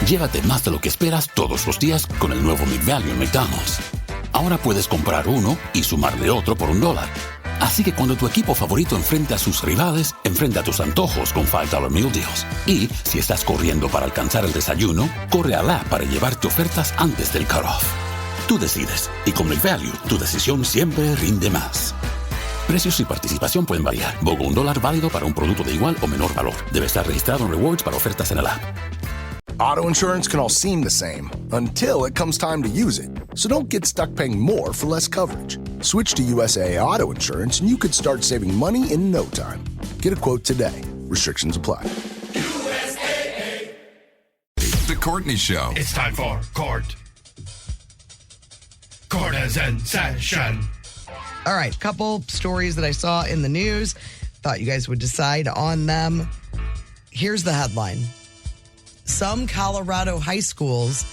Llévate más de lo que esperas todos los días con el nuevo McValue en McDonald's. Ahora puedes comprar uno y sumarle otro por $1. Así que cuando tu equipo favorito enfrente a sus rivales, enfrenta tus antojos con $5 Meal Deals. Y si estás corriendo para alcanzar el desayuno, corre a la app para llevarte ofertas antes del cutoff. Tú decides, y con McValue, tu decisión siempre rinde más. Precios y participación pueden variar. BOGO $1 válido para un producto de igual o menor valor. Debe estar registrado en Rewards para ofertas en el app. Auto insurance can all seem the same until it comes time to use it. So don't get stuck paying more for less coverage. Switch to USAA Auto Insurance and you could start saving money in no time. Get a quote today. Restrictions apply. USAA. The Courtney Show. It's time for Court. Court is in session. All right, couple stories that I saw in the news. Thought you guys would decide on them. Here's the headline. Some Colorado high schools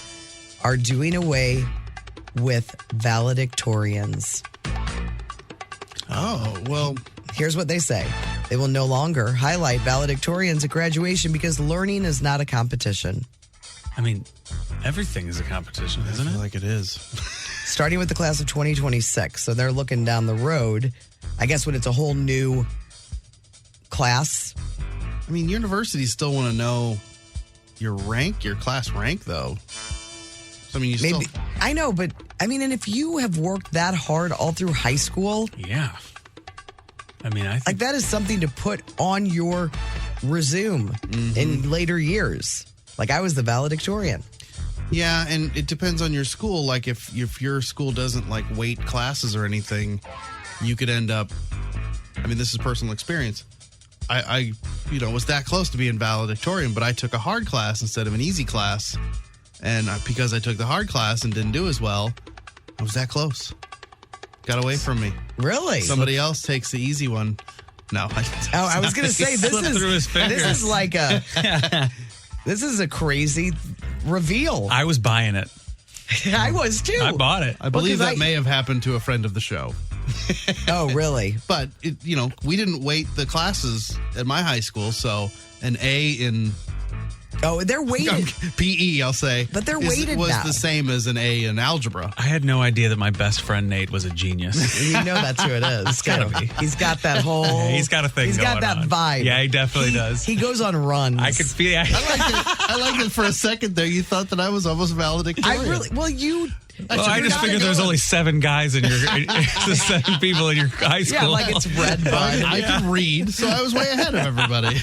are doing away with valedictorians. Oh, well. Here's what they say. They will no longer highlight valedictorians at graduation because learning is not a competition. I mean, everything is a competition, isn't it? I feel like it is. Starting with the class of 2026. So they're looking down the road. I guess when it's a whole new class. I mean, universities still want to know your rank, your class rank, though. So, I mean, you Maybe, I know, but I mean, and if you have worked that hard all through high school. Yeah. I mean, I think. Like, that is something to put on your resume in later years. Like, I was the valedictorian. Yeah, and it depends on your school. Like, if your school doesn't, like, weight classes or anything, you could end up, I mean, this is personal experience. I was that close to being valedictorian, but I took a hard class instead of an easy class. And because I took the hard class and didn't do as well, I was that close. Got away from me. Really? Somebody else takes the easy one. No. I was going to say, this is like a... This is a crazy reveal. I was buying it. I was too. I bought it. I believe that may have happened to a friend of the show. Oh, really? But, we didn't weight the classes at my high school, so an A in... Oh, they're weighted. PE, I'll say. But they're weighted was now. the same as an A in algebra. I had no idea that my best friend Nate was a genius. You know that's who it is. It's gotta be. He's got that whole... Yeah, he's got a thing He's got that on. vibe. Yeah, he definitely does. He goes on runs. I could feel... I liked it for a second there. You thought that I was almost valedictorian. I just figured there's only 7 guys in your... 7 people in your high school. Yeah, like it's red bud. I could read, so I was way ahead of everybody.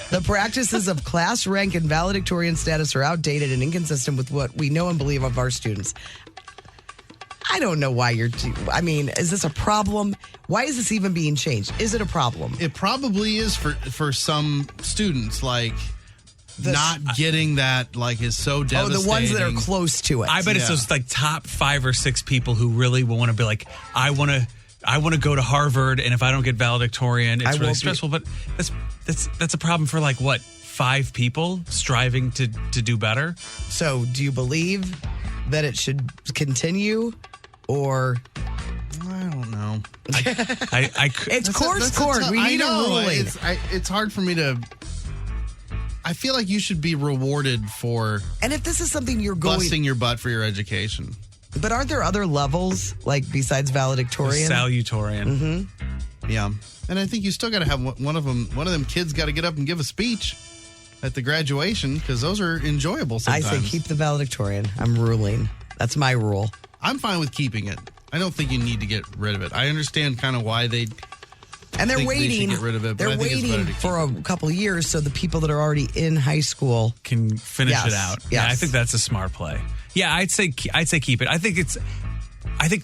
The practices of class rank and valedictorian status are outdated and inconsistent with what we know and believe of our students. I don't know why is this a problem? Why is this even being changed? Is it a problem? It probably is for some students, like... not getting that, like, is so devastating. Oh, the ones that are close to it. I bet it's those, like, top 5 or 6 people who really will want to be like, I want to go to Harvard, and if I don't get valedictorian, it's really stressful. But that's a problem for, like, what, 5 people striving to do better? So, do you believe that it should continue, or... I don't know. It's court. We need a ruling. It's hard for me to... I feel like you should be rewarded for... And if this is something you're busting your butt for your education. But aren't there other levels, like, besides valedictorian? Salutatorian. Mm-hmm. Yeah. And I think you still got to have one of them kids got to get up and give a speech at the graduation, because those are enjoyable sometimes. I say keep the valedictorian. I'm ruling. That's my rule. I'm fine with keeping it. I don't think you need to get rid of it. I understand kind of why they... And they're waiting. They get rid of it, they're waiting for a couple of years so the people that are already in high school can finish it out. Yes. Yeah, I think that's a smart play. Yeah, I'd say keep it. I think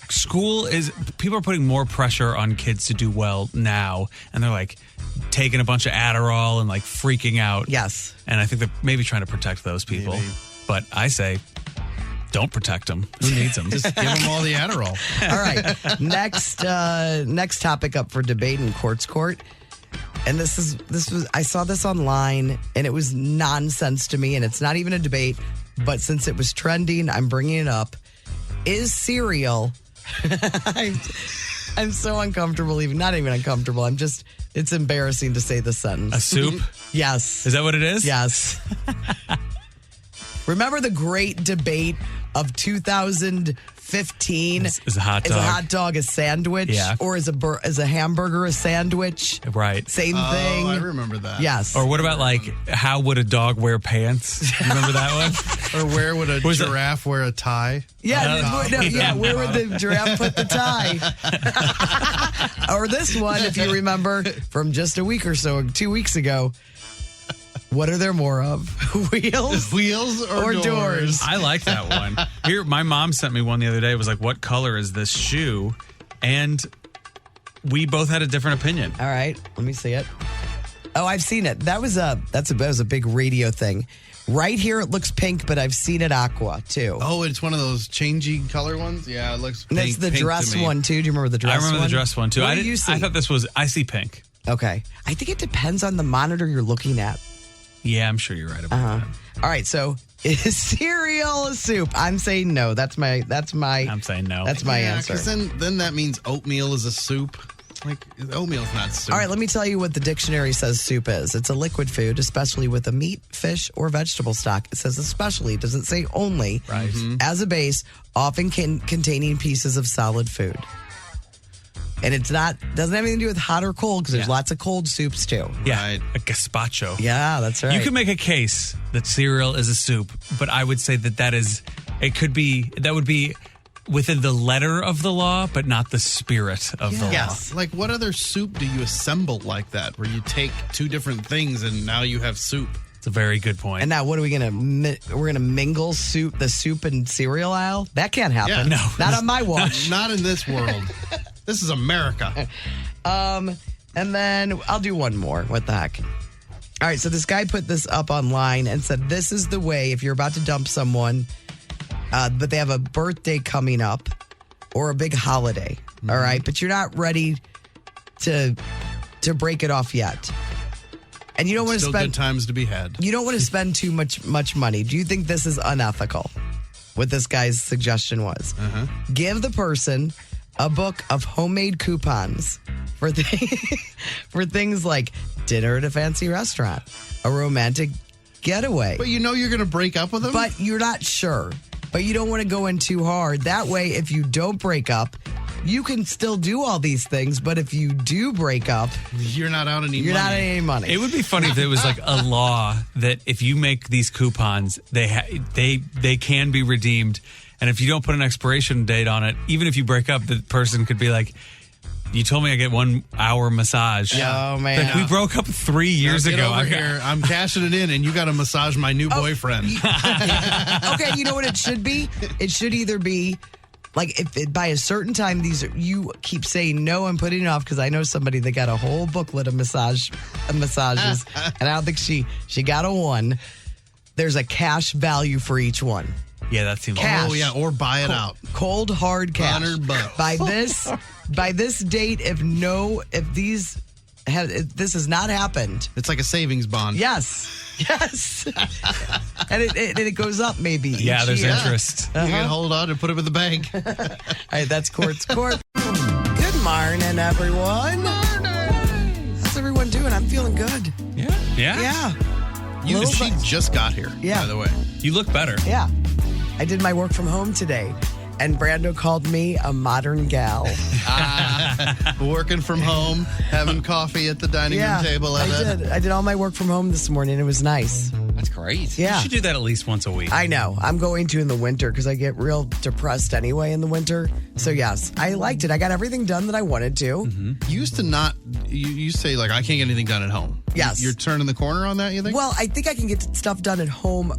school is, people are putting more pressure on kids to do well now, and they're like taking a bunch of Adderall and like freaking out. Yes. And I think they're maybe trying to protect those people. Maybe. But I say, don't protect them. Who needs them? Just give them all the Adderall. All right. Next topic up for debate in Court. And this was I saw this online and it was nonsense to me, and it's not even a debate, but since it was trending, I'm bringing it up. Is cereal I'm so uncomfortable, not even uncomfortable. I'm just It's embarrassing to say the sentence. A soup? Yes. Is that what it is? Yes. Remember the great debate of 2015? Is a hot dog. Is a hot dog a sandwich? Yeah. Or is a hamburger a sandwich? Right. Same thing. I remember that. Yes. Or what about how would a dog wear pants? You remember that one? Or where would a giraffe wear a tie? Yeah, where would the giraffe put the tie? Or this one, if you remember, from just a week or so, 2 weeks ago. What are there more of? Wheels? Wheels or doors? I like that one. Here, my mom sent me one the other day. It was like, what color is this shoe? And we both had a different opinion. All right, let me see it. Oh, I've seen it. That was a big radio thing. Right here, it looks pink, but I've seen it aqua too. Oh, it's one of those changing color ones? Yeah, it looks pink. And it's the pink dress to me. one too. Do you remember the dress one? I remember the dress one too. What do you see? I thought I see pink. Okay. I think it depends on the monitor you're looking at. Yeah, I'm sure you're right about that. All right, so is cereal a soup? I'm saying no. That's my. I'm saying no. That's my answer. Because then that means oatmeal is a soup. Like, oatmeal's not soup. All right, let me tell you what the dictionary says soup is. It's a liquid food, especially with a meat, fish, or vegetable stock. It says especially, it doesn't say only. Right. As a base, often containing pieces of solid food. And doesn't have anything to do with hot or cold because there's lots of cold soups too. Yeah, Right. a gazpacho. Yeah, that's right. You can make a case that cereal is a soup, but I would say that would be within the letter of the law, but not the spirit of the law. Yes. Like, what other soup do you assemble like that, where you take two different things and now you have soup? It's a very good point. And now, what are we gonna? We're gonna mingle the soup and cereal aisle? That can't happen. Yeah. No. Not on my watch. Not in this world. This is America. And then I'll do one more. What the heck? All right, so this guy put this up online and said, this is the way if you're about to dump someone, but they have a birthday coming up or a big holiday, all right? But you're not ready to break it off yet. And you don't want to Still spend good times to be had. You don't want to spend too much money. Do you think this is unethical? What this guy's suggestion was. Give the person a book of homemade coupons for things like dinner at a fancy restaurant, a romantic getaway. But you know you're going to break up with them? But you're not sure. But you don't want to go in too hard. That way, if you don't break up, you can still do all these things. But if you do break up, you're not out any you're money. not out any money. It would be funny if there was like a law that if you make these coupons, they can be redeemed. And if you don't put an expiration date on it, even if you break up, the person could be like, you told me I get 1 hour massage. Oh, man. Like, we broke up 3 years Now, get ago. over here. I'm cashing it in, and you got to massage my new boyfriend. Okay, you know what it should be? It should either be like if by a certain time you keep saying no and putting it off, because I know somebody that got a whole booklet of massages, and I don't think she got a one. There's a cash value for each one. Yeah, that seems Cash. Oh, yeah, or buy it out. Cold hard cash. $100. By this date, if this has not happened. It's like a savings bond. Yes. And it goes up maybe. Yeah, each there's year. interest. You can hold on and put it in the bank. All right, that's Court's Court. Good morning, everyone. How's everyone doing? I'm feeling good. Yeah. Yeah. She just got here, Yeah. by the way. You look better. Yeah. I did my work from home today, and Brando called me a modern gal. Working from home, having coffee at the dining room table. I did. I did all my work from home this morning. It was nice. That's great. Yeah. You should do that at least once a week. I know. I'm going to in the winter because I get real depressed anyway in the winter. So, yes, I liked it. I got everything done that I wanted to. You used to not, you say, like, I can't get anything done at home. Yes. You're turning the corner on that, you think? Well, I think I can get stuff done at home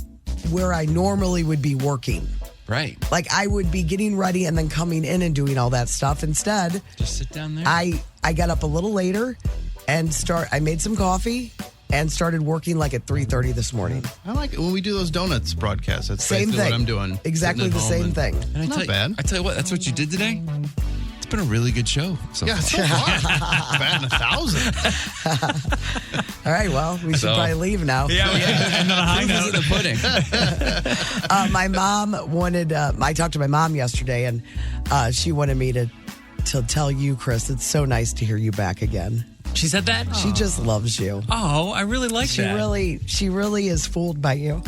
where I normally would be working. Right. Like, I would be getting ready and then coming in and doing all that stuff. Instead, Just sit down there. I got up a little later and I made some coffee and started working like at 3:30 this morning. I like it when we do those donuts broadcasts. That's Same basically thing. what I'm doing. Exactly Sitting the at home same and- thing. And Not bad. I tell you what, that's what you did today. It's been a really good show. So Yeah, far. so far. Batting 1,000. All right, well, we should probably leave now. Yeah. And on a high Proof is in note. the pudding. My mom wanted, I talked to my mom yesterday, and she wanted me to tell you, Chris, it's so nice to hear you back again. She said that? She just loves you. Oh, I really like that. She really is fooled by you.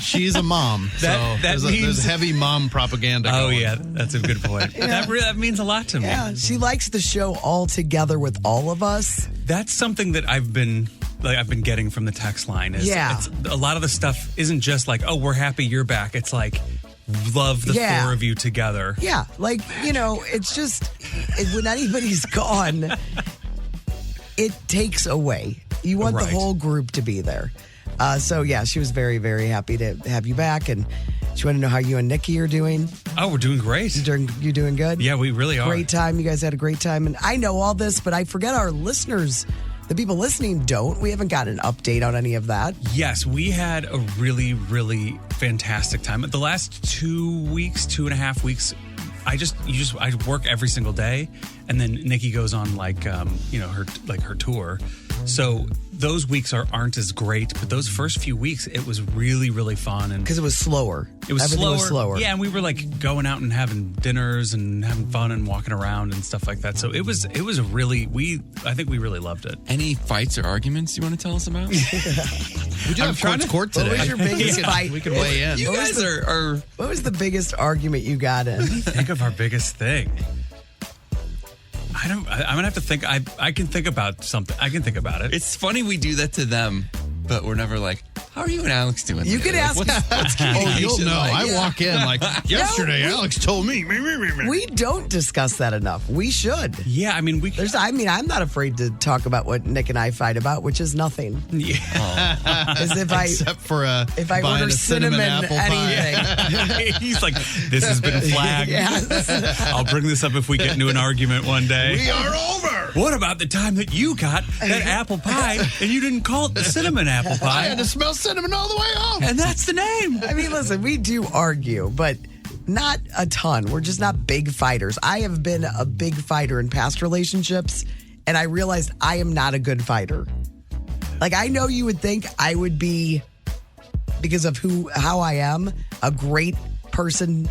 She's a mom. There's heavy mom propaganda going. Oh, yeah. That's a good point. That means a lot to me. Yeah, she likes the show all together with all of us. That's something that I've been getting from the text line. It's, a lot of the stuff isn't just like, oh, we're happy you're back. It's like, love the four of you together. Yeah, like, it's just, when anybody's gone, it takes away. You want the whole group to be there. So, yeah, she was very, very happy to have you back. And she wanted to know how you and Nikki are doing. Oh, we're doing great. You doing good? Yeah, we really are. Great time. You guys had a great time. And I know all this, but I forget our listeners. The people listening don't. We haven't got an update on any of that. Yes, we had a really, really fantastic time. The last 2.5 weeks, I work every single day, and then Nikki goes on her tour. So those weeks aren't as great, but those first few weeks it was really, really fun, and because it was slower. Everything was slower. Yeah, and we were like going out and having dinners and having fun and walking around and stuff like that. So it was I think we really loved it. Any fights or arguments you want to tell us about? We do have court today. What was your biggest fight? We can weigh in. You guys are. What was the biggest argument you got in? Think of our biggest thing. I'm gonna have to think. I can think about something. I can think about it. It's funny we do that to them, but we're never like, how are you and Alex doing? You can ask. What's you'll know. I walk in like, yesterday Alex told me. We don't discuss that enough. We should. Yeah, I mean, I'm not afraid to talk about what Nick and I fight about, which is nothing. Yeah. Except for if I order cinnamon apple pie. anything. He's like, this has been flagged. Yes. I'll bring this up if we get into an argument one day. We are over. What about the time that you got that apple pie and you didn't call it the cinnamon apple pie? I had to smell cinnamon all the way home. And that's the name. I mean, listen, we do argue, but not a ton. We're just not big fighters. I have been a big fighter in past relationships, and I realized I am not a good fighter. Like, I know you would think I would be, because of how I am, a great person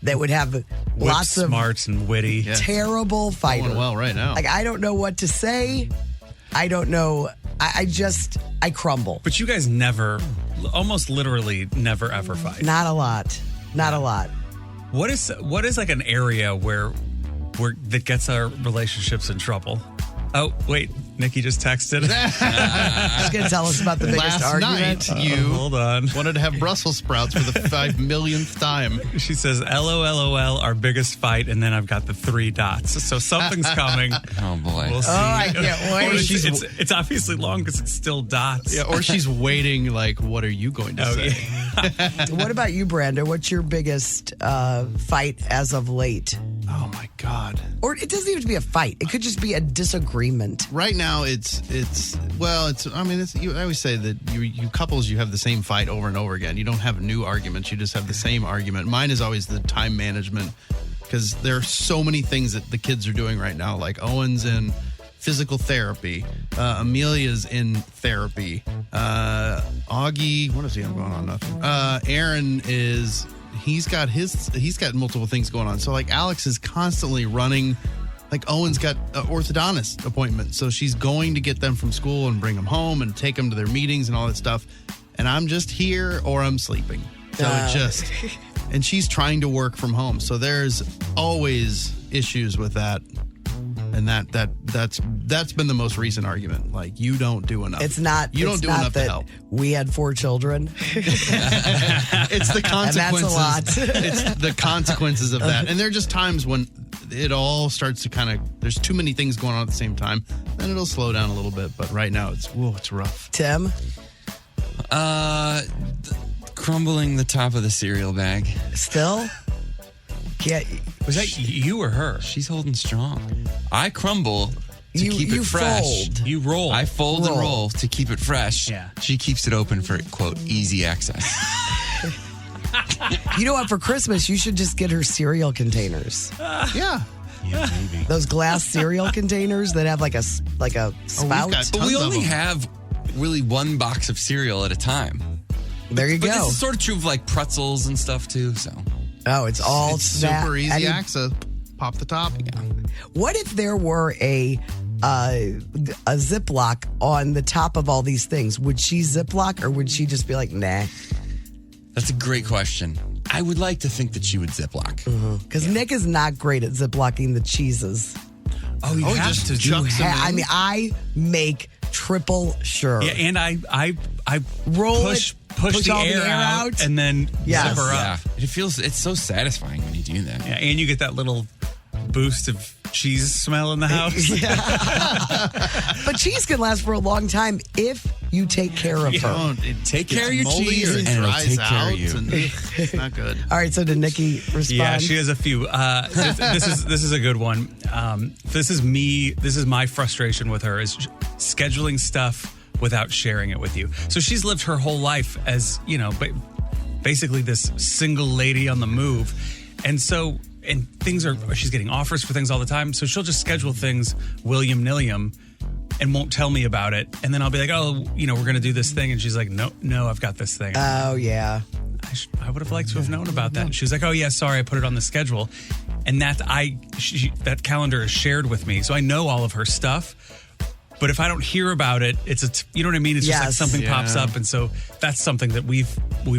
that would have lots of smarts and witty, terrible fighter. Going well right now. Like, I don't know what to say. I don't know. I crumble. But you guys never, almost literally never ever fight. Not a lot. Not a lot. What is like an area where that gets our relationships in trouble? Oh, wait. Nikki just texted. She's going to tell us about the biggest argument. Last night, you hold on. wanted to have Brussels sprouts for the 5 millionth time. She says, LOLOL, our biggest fight, and then I've got the 3 dots. So something's coming. Oh, boy. We'll see. Oh, I can't wait. It's obviously long because it's still dots. Yeah, or she's waiting like, what are you going to say? Yeah. What about you, Brando? What's your biggest fight as of late? Oh, my God. Or it doesn't even have to be a fight. It could just be a disagreement. Right now, I always say that you couples, you have the same fight over and over again. You don't have new arguments. You just have the same argument. Mine is always the time management, because there are so many things that the kids are doing right now. Like Owen's in physical therapy. Amelia's in therapy. Augie, what does he have going on? Nothing. Aaron is... He's got multiple things going on. So like Alex is constantly running. Like Owen's got an orthodontist appointment. So she's going to get them from school and bring them home and take them to their meetings and all that stuff. And I'm just here or I'm sleeping. So and she's trying to work from home. So there's always issues with that. And that's been the most recent argument. Like, you don't do enough. You don't do enough to help. We had 4 children. It's the consequences. And that's a lot. It's the consequences of that. And there are just times when it all starts to there's too many things going on at the same time. Then it'll slow down a little bit. But right now it's rough. Tim? Crumbling the top of the cereal bag. Still? Yeah. Was that you or her? She's holding strong. I crumble to keep it fresh. Fold. You roll. I fold and roll to keep it fresh. Yeah. She keeps it open for, quote, easy access. You know what? For Christmas, you should just get her cereal containers. Yeah. Yeah, maybe. Those glass cereal containers that have like a spout. But we only have really one box of cereal at a time. There you But go. this is sort of true of like pretzels and stuff too, so. Oh, it's all super easy access. Pop the top. What if there were a a Ziploc on the top of all these things, would she Ziploc or would she just be like, nah? That's a great question. I would like to think that she would Ziploc. Because Nick is not great at Ziplocking the cheeses. Oh, you have just to chuck some in? I mean, I make triple sure. Yeah, and I roll push push the all air the air out. and then Yes. zip her up. Yeah. It's so satisfying when you do that. Yeah, and you get that little boost of cheese smell in the house. But cheese can last for a long time if you take care of her. Take care of your moldy cheese or and it'll dries take care out of you. and, it's not good. All right, so did Nikki respond? Yeah, she has a few. This is a good one. This is my frustration with her is scheduling stuff without sharing it with you. So she's lived her whole life as, basically this single lady on the move. And so, she's getting offers for things all the time. So she'll just schedule things william-nilliam and won't tell me about it. And then I'll be like, we're going to do this thing. And she's like, no, I've got this thing. Oh, yeah. I would have liked to have known about that. And she was like, oh, yeah, sorry, I put it on the schedule. And that calendar is shared with me. So I know all of her stuff. But if I don't hear about it, you know what I mean? It's just like something pops up. And so that's something that we've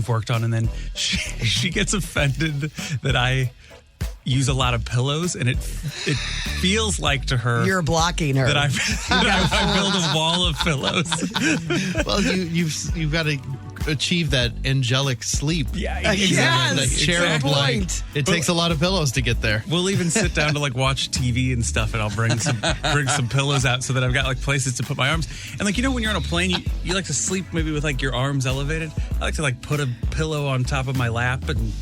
worked on. And then she gets offended that I use a lot of pillows, and it feels like to her you're blocking her that I build a wall of pillows. Well, you've got to achieve that angelic sleep. Yeah, that cherub light. It takes a lot of pillows to get there. We'll even sit down to watch TV and stuff, and I'll bring some pillows out so that I've got places to put my arms. And when you're on a plane, you like to sleep maybe with your arms elevated. I like to put a pillow on top of my lap and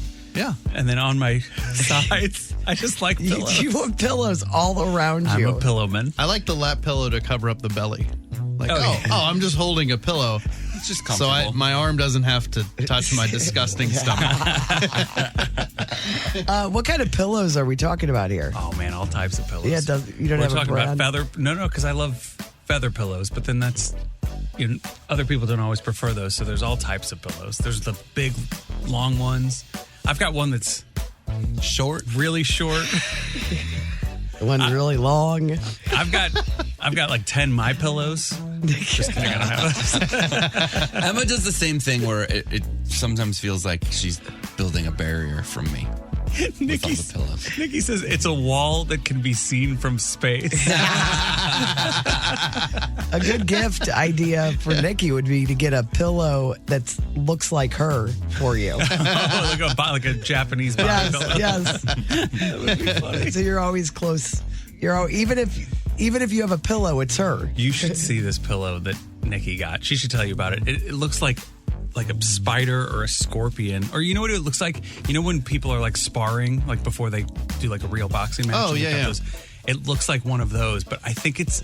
then on my sides. I just like pillows. You want pillows all around you. I'm a pillow man. I like the lap pillow to cover up the belly. I'm just holding a pillow. It's just comfortable. So my arm doesn't have to touch my disgusting stomach. What kind of pillows are we talking about here? Oh, man, all types of pillows. Yeah, you don't have a brand? We're talking about feather. No, because I love feather pillows, but then that's... other people don't always prefer those, so there's all types of pillows. There's the big, long ones. I've got one that's really short. One really long. I've got 10 my pillows. Just kidding, I don't have those. Emma does the same thing where it sometimes feels like she's building a barrier from me. With all the pillows. Nikki says it's a wall that can be seen from space. A good gift idea for Nikki would be to get a pillow that looks like her for you. like a Japanese body pillow. Yes. That would be funny. So you're always close. Even if you have a pillow, it's her. You should see this pillow that Nikki got. She should tell you about it. It looks like a spider or a scorpion. Or you know what it looks like? You know when people are sparring, before they do a real boxing match? Oh, yeah. It looks like one of those, but I think it's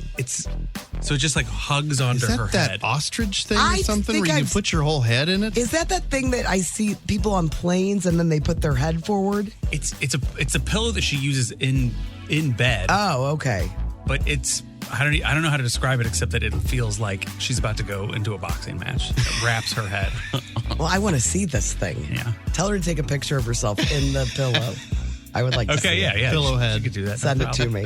so it just hugs onto her head. Is that ostrich thing or something where you put your whole head in it? Is that thing that I see people on planes and then they put their head forward? It's a pillow that she uses in bed. Oh, okay. But I don't know how to describe it except that it feels like she's about to go into a boxing match. It wraps her head. Well, I want to see this thing. Yeah. Tell her to take a picture of herself in the pillow. I would like to see it. Yeah. Pillow head. You could do that. Send it to me.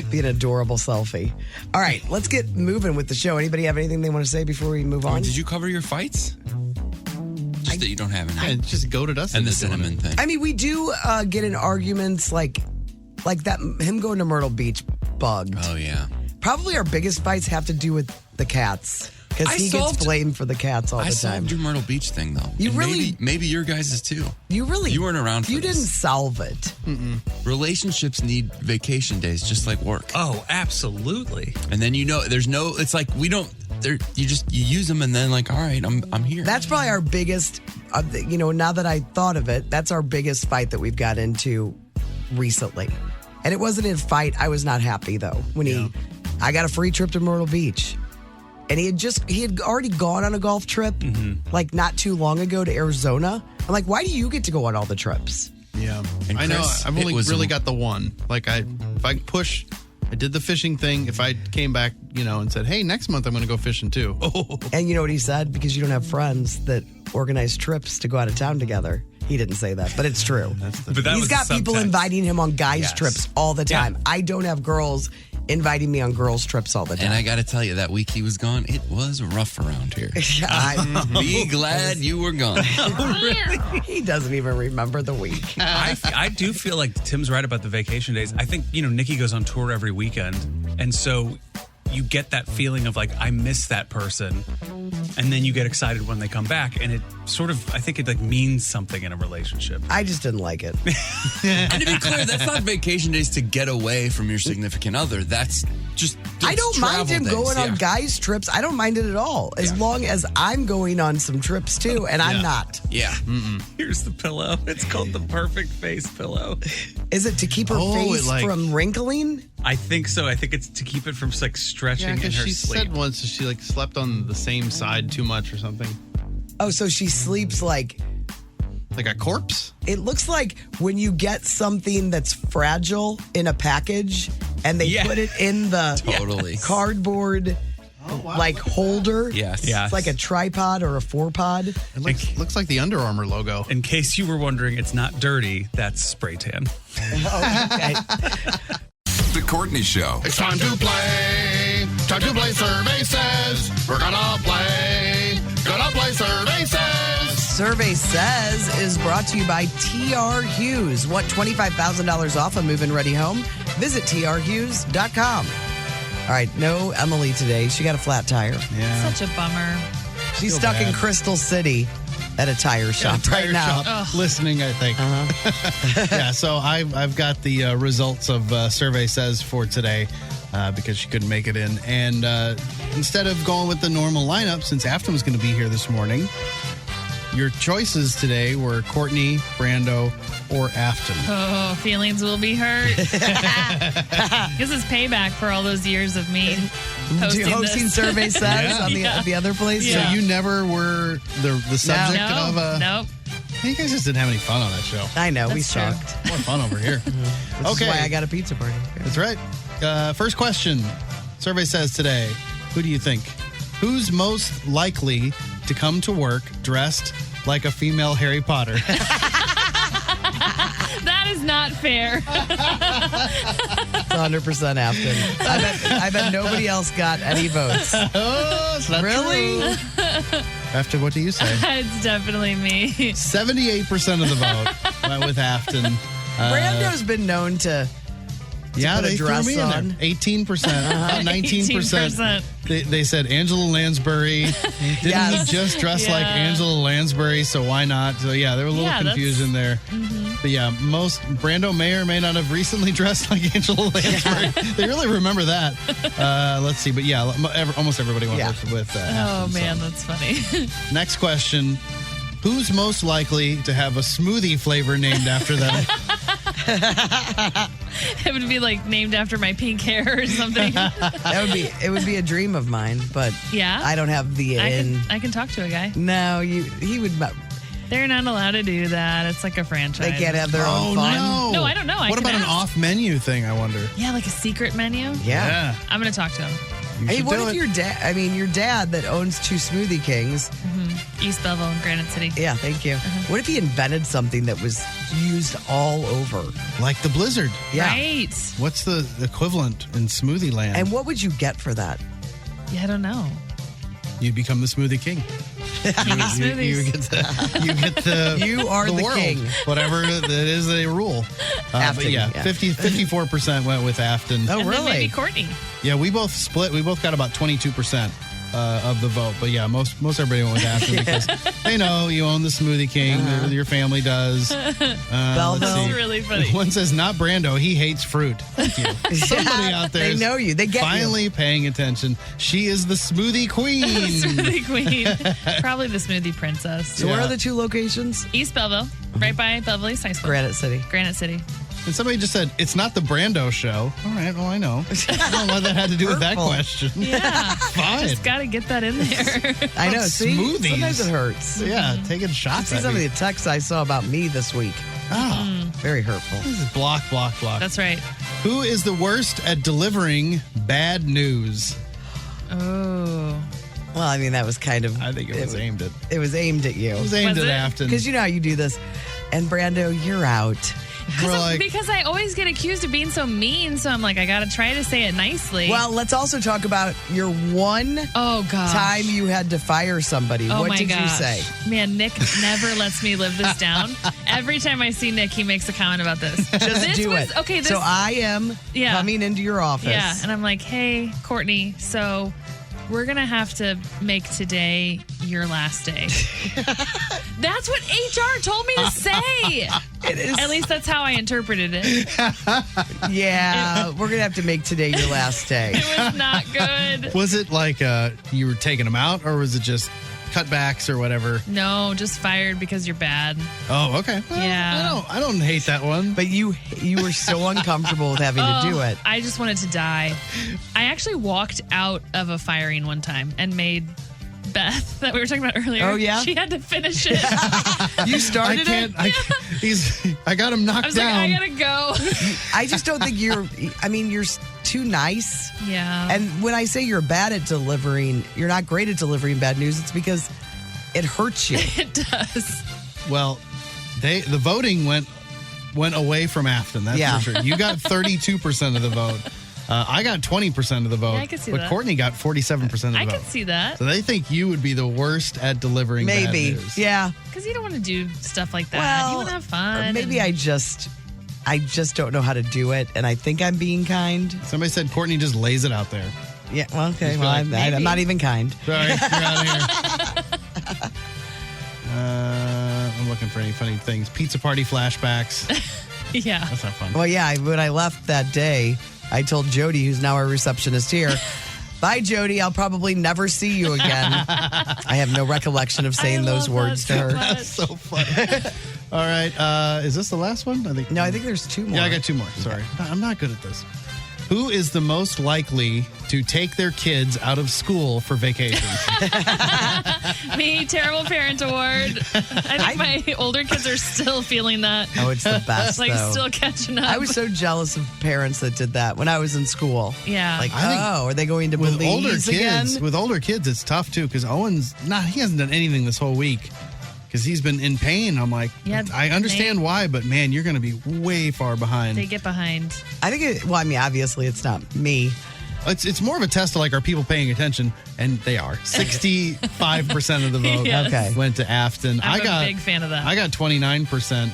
Be an adorable selfie. All right, let's get moving with the show. Anybody have anything they want to say before we move on? Did you cover your fights? Just that you don't have any. Yeah, just goaded us and the into doing cinnamon it. thing. I mean, we do get in arguments like that. Him going to Myrtle Beach bugged. Oh, yeah. Probably our biggest fights have to do with the cats. Because he gets blamed for the cats all the time. I solved your Myrtle Beach thing, though. You and really... Maybe your guys' too. You weren't around for You this. didn't solve it. Mm-mm. Relationships need vacation days just like work. Oh, absolutely. And then there's no... It's like we don't... You use them and then all right, I'm here. That's probably our biggest... now that I thought of it, that's our biggest fight that we've got into recently. And it wasn't a fight. I was not happy, though, when I got a free trip to Myrtle Beach. And he had already gone on a golf trip, not too long ago to Arizona. I'm like, why do you get to go on all the trips? Yeah. And I know. Chris, I've only really got the one. If I push, I did the fishing thing. If I came back, and said, hey, next month I'm going to go fishing too. Oh. And you know what he said? Because you don't have friends that organize trips to go out of town together. He didn't say that, but it's true. But He's got people inviting him on guys' trips all the time. Yeah. I don't have girls inviting me on girls' trips all the time. And I got to tell you, that week he was gone, it was rough around here. Be glad you were gone. He doesn't even remember the week. I do feel like Tim's right about the vacation days. I think, Nikki goes on tour every weekend. And so you get that feeling of like, I miss that person. And then you get excited when they come back. And it sort of, I think it like means something in a relationship. I just didn't like it. And to be clear, that's not vacation days to get away from your significant other. That's just I don't mind him going on guys' trips. I don't mind it at all. As long as I'm going on some trips too, and I'm not. Yeah. Here's the pillow. It's called the perfect face pillow. Is it to keep her face from wrinkling? I think so. I think it's to keep it from like stretching in her she sleep. said once that she like slept on the same side too much or something. Oh, so she sleeps like a corpse? It looks like when you get something that's fragile in a package and they put it in the cardboard like holder. Yes. It's like a tripod or a 4-pod. It looks like the Under Armour logo. In case you were wondering, it's not dirty. That's spray tan. Okay. The Courtney Show. It's time to play. Time to play Survey Says. We're gonna play. Gonna play Survey Says. Survey Says is brought to you by TR Hughes. Want $25,000 off a move-in ready home? Visit trhughes.com. All right, no Emily today. She got a flat tire. Yeah. Such a bummer. She's stuck in Crystal City at a tire shop right now. Listening, I think. Yeah, so I've got the results of Survey Says for today because she couldn't make it in. And instead of going with the normal lineup, since Afton was going to be here this morning, your choices today were Courtney, Brando, or Afton. Oh, feelings will be hurt. This is payback for all those years of me hosting Survey Says on the other place. So you never were the subject of a... Nope. You guys just didn't have any fun on that show. I know, we That's true. sucked. More fun over here. This is why I got a pizza party. That's right. First question. Survey Says today, who do you think? Who's most likely to come to work dressed like a female Harry Potter? That is not fair. It's 100% Afton. I bet nobody else got any votes. Oh, it's not really? True. Afton, what do you say? It's definitely me. 78% of the vote went with Afton. Brando's been known to put a dress threw me on. in there. 18%, about 19%. They said Angela Lansbury. Didn't he just dress like Angela Lansbury? So why not? So there was a little confusion there. But most Brando may or may not have recently dressed like Angela Lansbury. They really remember that. Let's see. But almost everybody went with that. Oh man, that's funny. Next question. Who's most likely to have a smoothie flavor named after them? It would be like named after my pink hair or something. It would be a dream of mine, but I don't have the I can talk to a guy. No, he would. They're not allowed to do that. It's like a franchise. They can't have their own fun. No, I don't know. What about an off-menu thing, I wonder? Yeah, like a secret menu? Yeah. I'm going to talk to him. Hey, what if your dad that owns 2 Smoothie Kings, East Belleville and Granite City. Yeah, thank you. What if he invented something that was used all over? Like the Blizzard. Yeah. Right. What's the equivalent in smoothie land? And what would you get for that? Yeah, I don't know. You'd become the Smoothie King. You get the you are the world, king. Whatever that is they rule. Afton, 54% went with Afton. Oh, and really? Then maybe Courtney. Yeah, we both split. We both got about 22% of the vote. But most everybody went with Afton because they know you own the Smoothie King. Your family does. That's really funny. One says, not Brando. He hates fruit. Thank you. Somebody out there. They know you. They get finally paying attention. She is the Smoothie Queen. Smoothie Queen. Probably the Smoothie Princess. So where are the 2 locations? East Belleville, right by Belleville East High School. Granite City. And somebody just said, it's not the Brando show. All right, well, I know. I don't know what that had to do with that question. Yeah. Fine. Just got to get that in there. I know. See, smoothies. Sometimes it hurts. Yeah, taking shots See at some me. of the texts I saw about me this week. Oh. Very hurtful. This is block. That's right. Who is the worst at delivering bad news? Oh. Well, I mean, that was kind of... I think it was aimed at... It was aimed at you. It was aimed Was at it? Afton. Because you know how you do this. And Brando, you're out. Because I always get accused of being so mean, so I'm like, I got to try to say it nicely. Well, let's also talk about your one time you had to fire somebody. Oh what my did you gosh. say? Man, Nick never lets me live this down. Every time I see Nick, he makes a comment about this. Just do it. Okay, so I am coming into your office. Yeah, and I'm like, hey, Courtney, so we're going to have to make today your last day. That's what HR told me to say. It is. At least that's how I interpreted it. Yeah, we're going to have to make today your last day. It was not good. Was it like you were taking them out, or was it just cutbacks or whatever? No, just fired because you're bad. Oh, okay. Well, Yeah. I don't hate that one. But you were so uncomfortable with having to do it. I just wanted to die. I actually walked out of a firing one time and made Beth, that we were talking about earlier. Oh, yeah? She had to finish it. You started it? I got him knocked I was down. like, I gotta go. I just don't think you're too nice. Yeah. And when I say you're bad at delivering, you're not great at delivering bad news, it's because it hurts you. It does. Well, the voting went away from Afton. That's for sure. You got 32% of the vote. I got 20% of the vote. Yeah, I can see but that. Courtney got 47% of the vote. I can see that. So they think you would be the worst at delivering bad Maybe. news. Yeah. Because you don't want to do stuff like that. Well, you want to have fun. Or maybe I just don't know how to do it, and I think I'm being kind. Somebody said Courtney just lays it out there. Yeah, well, okay. Just be Well, like, I'm not even kind. Sorry, you're out of here. I'm looking for any funny things. Pizza party flashbacks. Yeah. That's not fun. Well, yeah, when I left that day, I told Jody, who's now our receptionist here, bye, Jody. I'll probably never see you again. I have no recollection of saying those words to her. That's so funny. All right. Is this the last one? I think there's two more. Yeah, I got two more. Sorry. I'm not good at this. Who is the most likely to take their kids out of school for vacation? Me, terrible parent award. I think my older kids are still feeling that. Oh, it's the best, Like, though. still catching up. I was so jealous of parents that did that when I was in school. Yeah. Like, I think are they going to with Belize older again? kids? With older kids, it's tough too because Owen's he hasn't done anything this whole week because he's been in pain. I'm like, Yeah, I understand why, but man, you're going to be way far behind. They get behind. I think obviously it's not me. It's more of a test of like, are people paying attention? And they are. 65% of the vote Yes. went to Afton. I'm a big fan of that. I got 29%.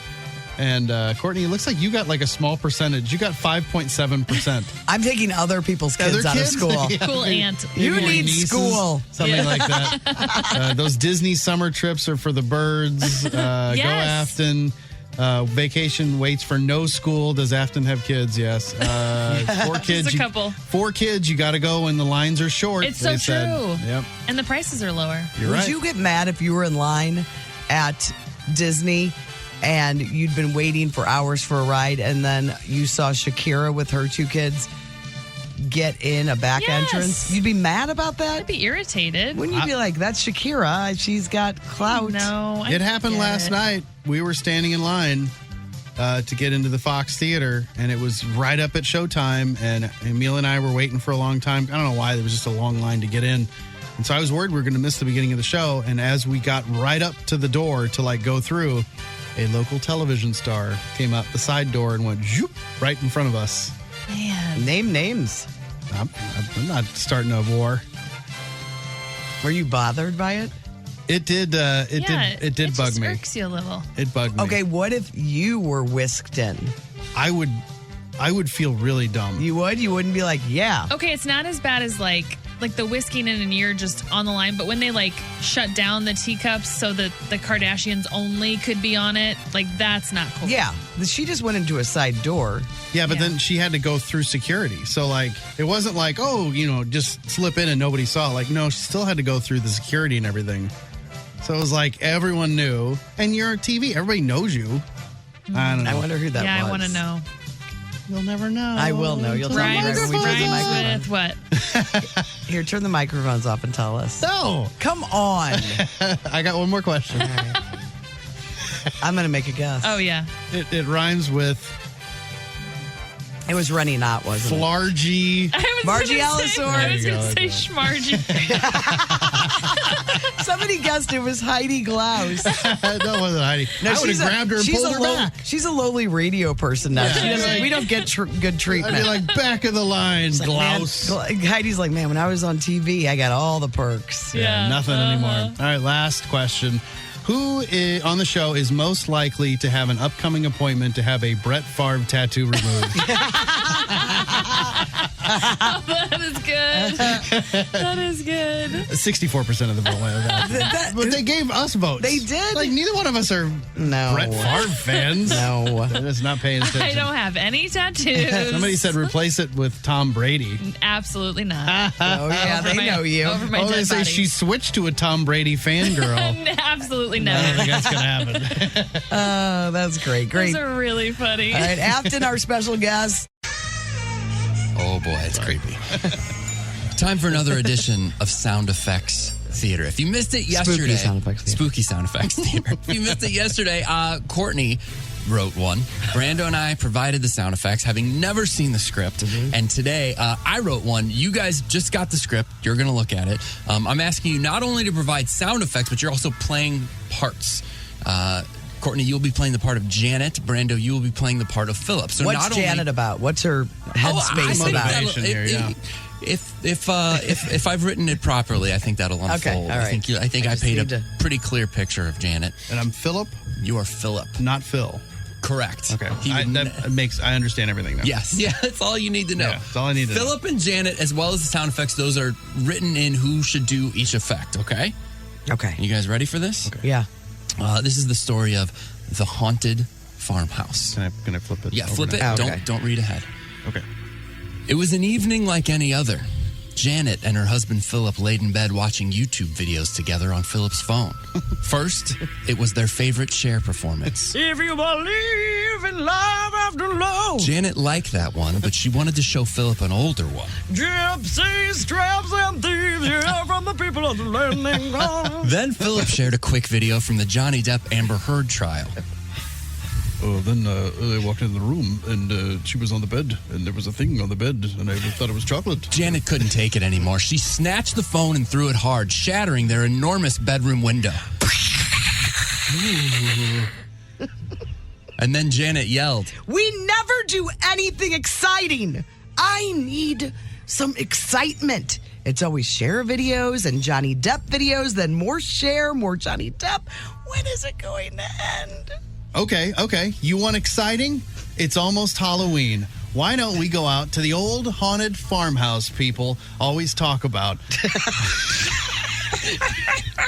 And Courtney, it looks like you got like a small percentage. You got 5.7%. I'm taking other people's kids out of school. Yeah, Cool aunt. You maybe need nieces, school. Something like that. Those Disney summer trips are for the birds. Go Afton. Vacation waits for no school. Does Afton have kids? Yes. 4 kids. Just a couple. 4 kids. You got to go when the lines are short. It's so they said. true. Yep. And the prices are lower. You're right. Would you get mad if you were in line at Disney and you'd been waiting for hours for a ride and then you saw Shakira with her 2 kids get in a back Yes. entrance? You'd be mad about that? I'd be irritated. Wouldn't you be like, that's Shakira. She's got clout. No. It happened last night. We were standing in line to get into the Fox Theater, and it was right up at showtime, and Emil and I were waiting for a long time. I don't know why. There was just a long line to get in. And so I was worried we were going to miss the beginning of the show, and as we got right up to the door to like go through, a local television star came out the side door and went zoop, right in front of us. Man. Name names. I'm not starting a war. Were you bothered by it? It did. It did bug just me. Irks you a little. It bugged me. Okay, what if you were whisked in? I would feel really dumb. You would? You wouldn't be like, yeah. Okay, it's not as bad as like the whisking in and you're just on the line, but when they like shut down the teacups so that the Kardashians only could be on it, like that's not cool. Yeah, she just went into a side door. Yeah, but then she had to go through security. So, like, it wasn't like, oh, just slip in and nobody saw. Like, no, she still had to go through the security and everything. So it was like everyone knew. And you're on TV. Everybody knows you. I don't know. I wonder who that was. Yeah, I want to know. You'll never know. I will know. You'll tell me right when we turn the microphone. With what? Here, turn the microphones off and tell us. No. Come on. I got one more question. I'm going to make a guess. Oh, yeah. It rhymes with... It was Rennie Knott, wasn't Flargy. I was Margie gonna Allisor. I was going to say Schmargie. Somebody guessed it was Heidi Glaus. That wasn't Heidi. No, I would have grabbed her and pulled her back. She's a lowly radio person now. Yeah. We don't get good treatment. I'd be like, back of the line, Glaus. Heidi's like, man, when I was on TV, I got all the perks. Yeah, nothing anymore. All right, last question. Who on the show is most likely to have an upcoming appointment to have a Brett Favre tattoo removed? That is good. That is good. 64% of the vote went with that. But they gave us votes. They did? Like, neither one of us are Brett Favre fans. No. They're just not paying attention. I don't have any tattoos. Somebody said replace it with Tom Brady. Absolutely not. Oh, yeah, they know you. Over my They dead say body. she switched to a Tom Brady fangirl. Absolutely I never. don't think that's going to happen. Oh, that's great. Those are really funny. All right, Afton, our special guest. Oh boy, it's creepy. Time for another edition of Sound Effects Theater. If you missed it yesterday, Spooky Sound Effects Theater. If you missed it yesterday, Courtney wrote one. Brando and I provided the sound effects, having never seen the script. And today, I wrote one. You guys just got the script. You're going to look at it. I'm asking you not only to provide sound effects, but you're also playing parts. Courtney, you'll be playing the part of Janet. Brando, you will be playing the part of Philip. So What's Janet about? What's her headspace about? If I've written it properly, I think that'll unfold. Okay, all right. I think I paint a pretty clear picture of Janet. And I'm Philip? You are Philip. Not Phil. Correct. Okay. I understand everything now. Yes. Yeah, that's all you need to know. Yeah, that's all I need to know. Philip and Janet, as well as the sound effects, those are written in who should do each effect, okay? Okay. You guys ready for this? Okay. Yeah. This is the story of the haunted farmhouse. Can I flip it? Yeah, flip it. Okay. Don't read ahead. Okay. It was an evening like any other. Janet and her husband Philip laid in bed watching YouTube videos together on Philip's phone. First, it was their favorite Cher performance. If you believe in love after love. Janet liked that one, but she wanted to show Philip an older one. Gypsies, traps, and thieves, yeah, from the people of the landing ground. Then Philip shared a quick video from the Johnny Depp Amber Heard trial. Then I walked into the room, and she was on the bed, and there was a thing on the bed, and I thought it was chocolate. Janet couldn't take it anymore. She snatched the phone and threw it hard, shattering their enormous bedroom window. And then Janet yelled, We never do anything exciting. I need some excitement. It's always Cher videos and Johnny Depp videos, then more Cher, more Johnny Depp. When is it going to end? Okay. You want exciting? It's almost Halloween. Why don't we go out to the old haunted farmhouse people always talk about?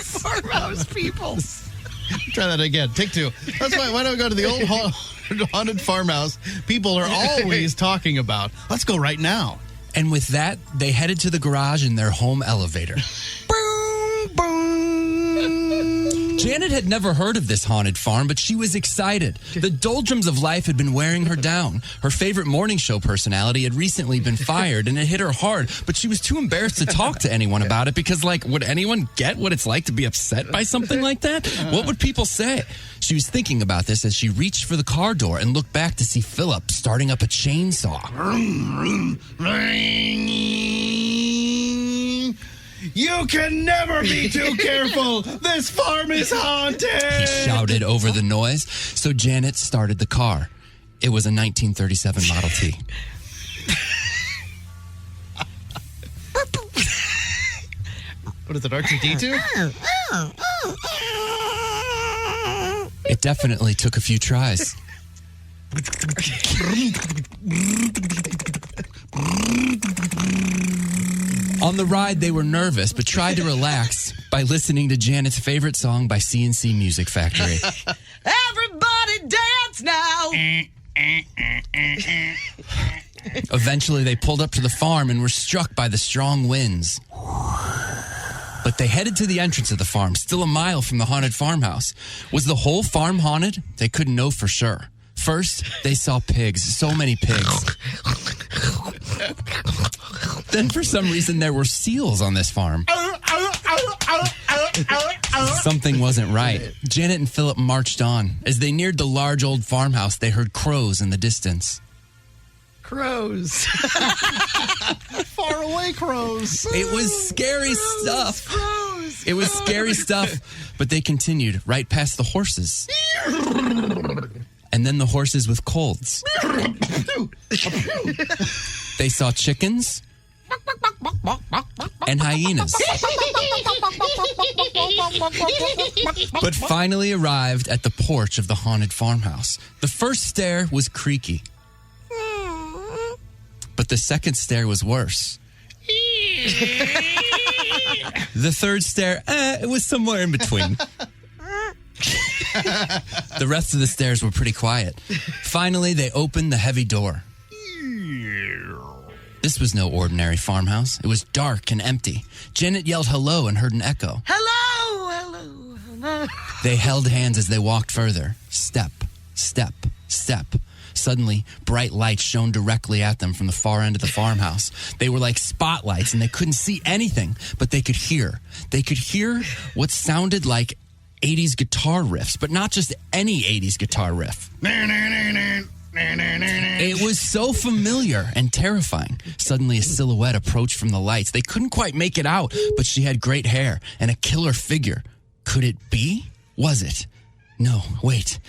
Farmhouse people. Try that again. Take two. That's why don't we go to the old haunted farmhouse people are always talking about? Let's go right now. and with that, they headed to the garage in their home elevator. Boom, boom. Janet had never heard of this haunted farm, but she was excited. The doldrums of life had been wearing her down. Her favorite morning show personality had recently been fired, and it hit her hard, but she was too embarrassed to talk to anyone about it because, would anyone get what it's like to be upset by something like that? What would people say? She was thinking about this as she reached for the car door and looked back to see Philip starting up a chainsaw. You can never be too careful. This farm is haunted. He shouted over the noise. So Janet started the car. It was a 1937 Model T. What is it, R2-D2? It definitely took a few tries. On the ride, they were nervous, but tried to relax by listening to Janet's favorite song by C&C Music Factory. Everybody dance now. Eventually, they pulled up to the farm and were struck by the strong winds. But they headed to the entrance of the farm, still a mile from the haunted farmhouse. Was the whole farm haunted? They couldn't know for sure. First, they saw pigs, so many pigs. Then, for some reason, there were seals on this farm. Something wasn't right. Janet and Philip marched on. As they neared the large old farmhouse, they heard crows in the distance. Crows. Far away crows. It was scary stuff. Crows. It was scary stuff, but they continued right past the horses. And then the horses with colds. They saw chickens and hyenas. But finally arrived at the porch of the haunted farmhouse. The first stair was creaky, but the second stair was worse. The third stair, it was somewhere in between. The rest of the stairs were pretty quiet. Finally, they opened the heavy door. This was no ordinary farmhouse. It was dark and empty. Janet yelled hello and heard an echo. Hello, hello, hello. They held hands as they walked further. Step, step, step. Suddenly, bright lights shone directly at them from the far end of the farmhouse. They were like spotlights, and they couldn't see anything, but they could hear. They could hear what sounded like 80s guitar riffs, but not just any 80s guitar riff. It was so familiar and terrifying. Suddenly, a silhouette approached from the lights. They couldn't quite make it out, but she had great hair and a killer figure. Could it be? Was it? No, wait.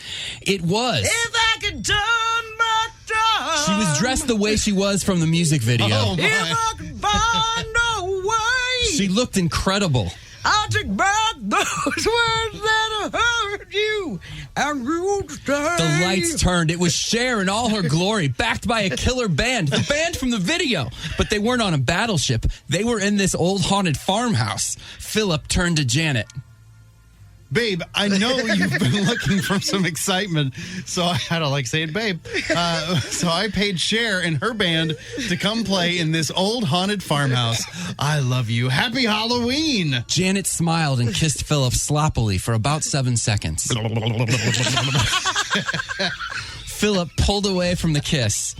It was. If I could turn back time. She was dressed the way she was from the music video. Oh, my. If I could find a way. She looked incredible. I'll take back those words that hurt you, and you'll stay. The lights turned. It was Cher in all her glory, backed by a killer band, the band from the video. But they weren't on a battleship. They were in this old haunted farmhouse. Philip turned to Janet. Babe, I know you've been looking for some excitement, so I had to say it, babe. So I paid Cher and her band to come play in this old haunted farmhouse. I love you. Happy Halloween. Janet smiled and kissed Philip sloppily for about 7 seconds. Philip pulled away from the kiss.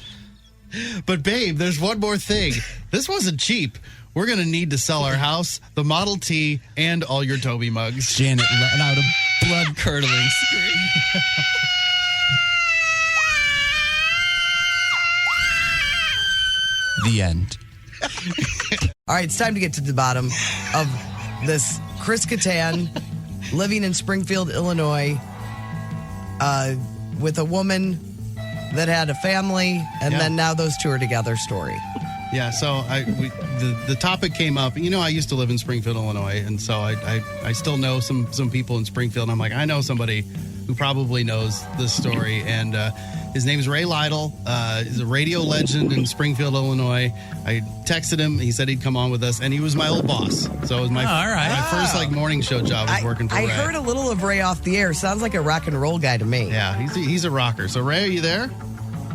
But babe, there's one more thing. This wasn't cheap. We're going to need to sell our house, the Model T, and all your Toby mugs. Janet let out a blood-curdling scream. The end. All right, it's time to get to the bottom of this. Chris Kattan, living in Springfield, Illinois, with a woman that had a family, and then now those two are together story. Yeah, so the topic came up. You know, I used to live in Springfield, Illinois, and so I still know some people in Springfield. And I'm like, I know somebody who probably knows this story, and his name is Ray Lytle. He's a radio legend in Springfield, Illinois. I texted him. He said he'd come on with us, and he was my old boss. So it was my first morning show job was working for Ray. I heard a little of Ray off the air. Sounds like a rock and roll guy to me. Yeah, he's a rocker. So Ray, are you there?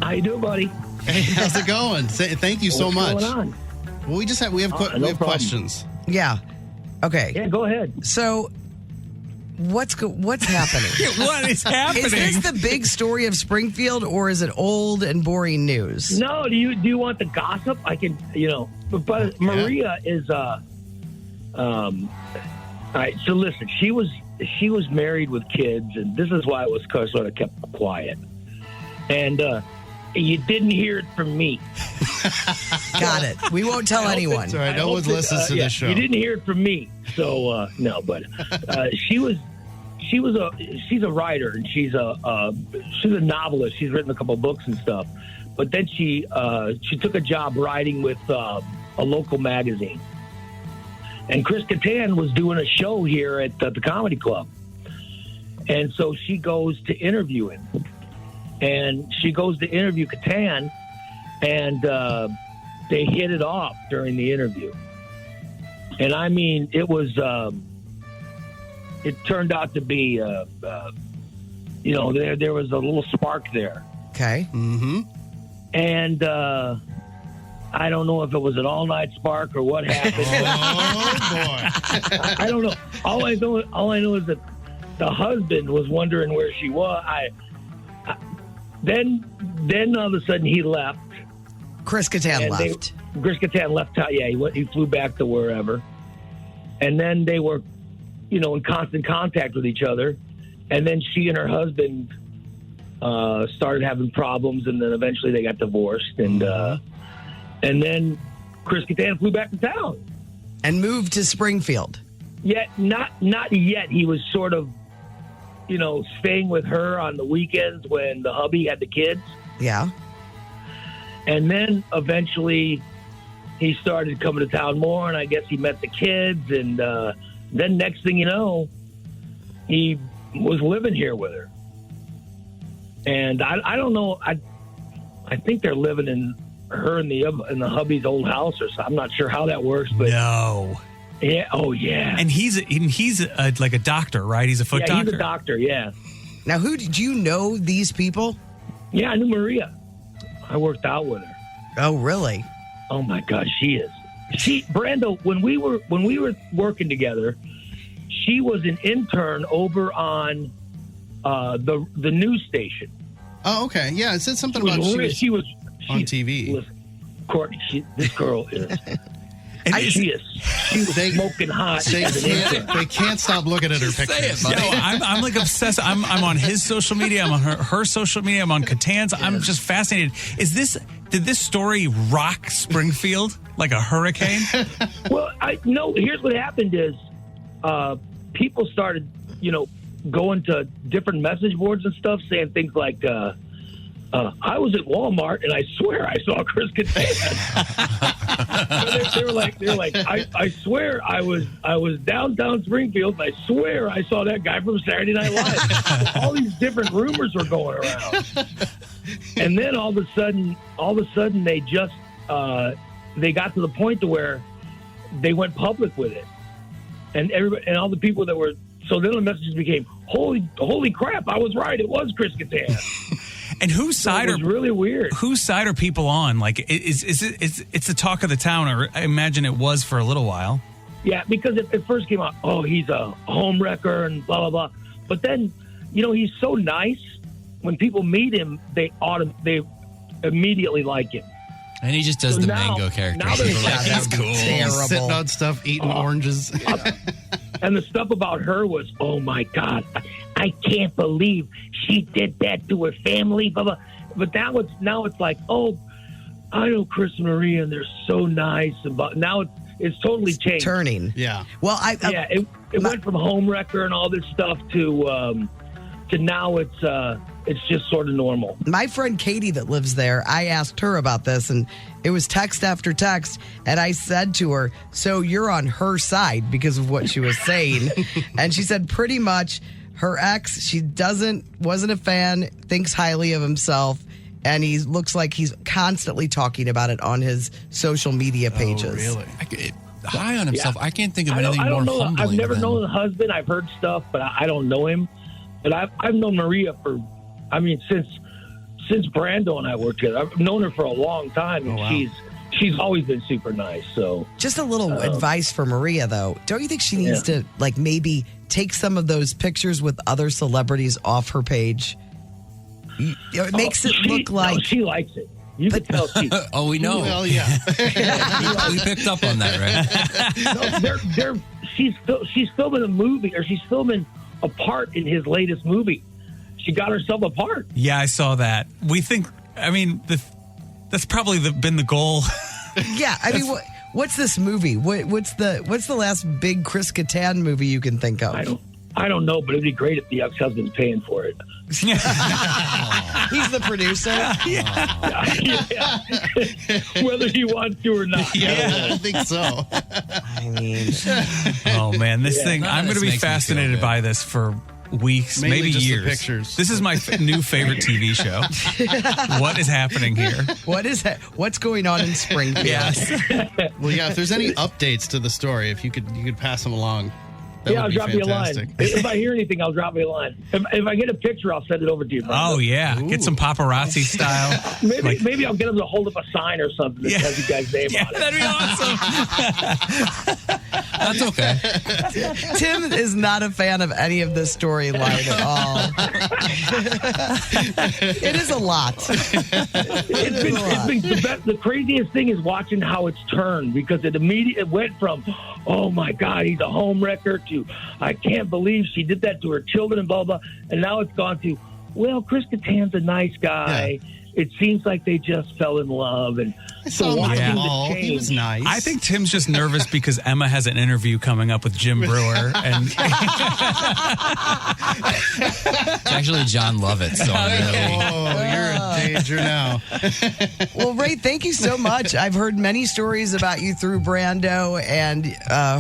How you doing, buddy? Hey, how's it going? Thank you so much. What's going on? Well, we have questions. Yeah. Okay. Yeah, go ahead. So, what's happening? What is happening? Is this the big story of Springfield, or is it old and boring news? No, do you want the gossip? I can, but Maria is all right, so listen, she was married with kids, and this is why it was sort of kept quiet. And you didn't hear it from me. Got it. We won't tell anyone. Sorry, no one listens to this show. You didn't hear it from me, so no. But she's a writer, and she's a novelist. She's written a couple books and stuff. But then she took a job writing with a local magazine, and Chris Kattan was doing a show here at the Comedy Club, and so she goes to interview him. And she goes to interview Kattan, and they hit it off during the interview. And I mean, it was, it turned out to be, there was a little spark there. Okay. Mm-hmm. And I don't know if it was an all-night spark or what happened. Oh, boy. I don't know. All I know is that the husband was wondering where she was. Then all of a sudden he left. Chris Kattan left. Chris Kattan left. Yeah, he flew back to wherever. And then they were, in constant contact with each other. And then she and her husband started having problems, and then eventually they got divorced. And then Chris Kattan flew back to town and moved to Springfield. Yeah, not yet. He was sort of, staying with her on the weekends when the hubby had the kids. Yeah. And then eventually he started coming to town more, and I guess he met the kids. And then next thing you know, he was living here with her. And I don't know. I think they're living in the hubby's old house or something. I'm not sure how that works, but no. Yeah. Oh, yeah. And he's like a doctor, right? He's a foot doctor. Yeah, he's a doctor. Yeah. Now, do you know these people? Yeah, I knew Maria. I worked out with her. Oh, really? Oh my God, she is. Brando, when we were working together, she was an intern over on the news station. Oh, okay. Yeah, it said something about she was on TV. Listen, Courtney, this girl is. She was smoking hot. They can't stop looking at her pictures. I'm like obsessed. I'm on his social media. I'm on her social media. I'm on Catan's. I'm just fascinated. Did this story rock Springfield like a hurricane? Well, no. Here's what happened is people started, going to different message boards and stuff saying things like, I was at Walmart and I swear I saw Chris Kattan. they were like, I swear I was downtown Springfield and I swear I saw that guy from Saturday Night Live. All these different rumors were going around. And then all of a sudden they just they got to the point to where they went public with it. And everybody and all the people that were so then the messages became, holy crap, I was right, it was Chris Kattan. And whose side are really weird? Whose side are people on? Like, it's the talk of the town, or I imagine it was for a little while. Yeah, because it first came out, he's a home wrecker and blah blah blah. But then, he's so nice. When people meet him, they immediately like him. And he just does the mango character. Now he's cool. Terrible. Sitting on stuff, eating oranges. And the stuff about her was, oh my God, I can't believe she did that to her family. Blah, blah. But now it's like, I know Chris and Maria, and they're so nice. Now it's totally changed. Turning. Yeah. Well, it went from home wrecker and all this stuff to now it's just sort of normal. My friend Katie that lives there, I asked her about this, and it was text after text, and I said to her, so you're on her side because of what she was saying. And she said pretty much her ex, she wasn't a fan, thinks highly of himself, and he looks like he's constantly talking about it on his social media pages. Oh, really? High on himself. Yeah. I can't think of anything more humbling. I've never known the husband. I've heard stuff, but I don't know him. But I've known Maria since Brando and I worked together. I've known her for a long time, and she's always been super nice. So just a little advice for Maria, though. Don't you think she needs to maybe take some of those pictures with other celebrities off her page? It makes it look like she likes it. You can tell she. Oh, we know. Well, yeah. We picked up on that, right? She's filming a movie, or she's filming a part in his latest movie. She got herself a part. Yeah, I saw that. We think, that's probably been the goal. Yeah, what's this movie? What's the last big Chris Kattan movie you can think of? I don't know, but it'd be great if the ex-husband's paying for it. He's the producer. Yeah. Whether he wants to or not. Yeah, I think so. I mean, oh man, this thing. I'm going to be fascinated by this for weeks, mainly maybe just years. The pictures. This is my new favorite TV show. What is happening here? What's going on in Springfield? Yes. Well, yeah. If there's any updates to the story, if you could pass them along. I'll drop you a line. If I hear anything, I'll drop you a line. If I get a picture, I'll send it over to you. Oh, yeah. Ooh. Get some paparazzi style. Maybe I'll get them to hold up a sign or something that has you guys' name on it. That'd be awesome. That's okay. Tim is not a fan of any of this storyline at all. It is a lot. The craziest thing is watching how it's turned, because it went from, oh my God, he's a home wrecker, to I can't believe she did that to her children and blah blah, and now it's gone to, well, Chris Kattan's a nice guy. it seems like they just fell in love. And so watching the change, he was nice. I think Tim's just nervous because Emma has an interview coming up with Jim Brewer, and It's actually John Lovett. So you're in danger now. Well, Ray, thank you so much. I've heard many stories about you through Brando, and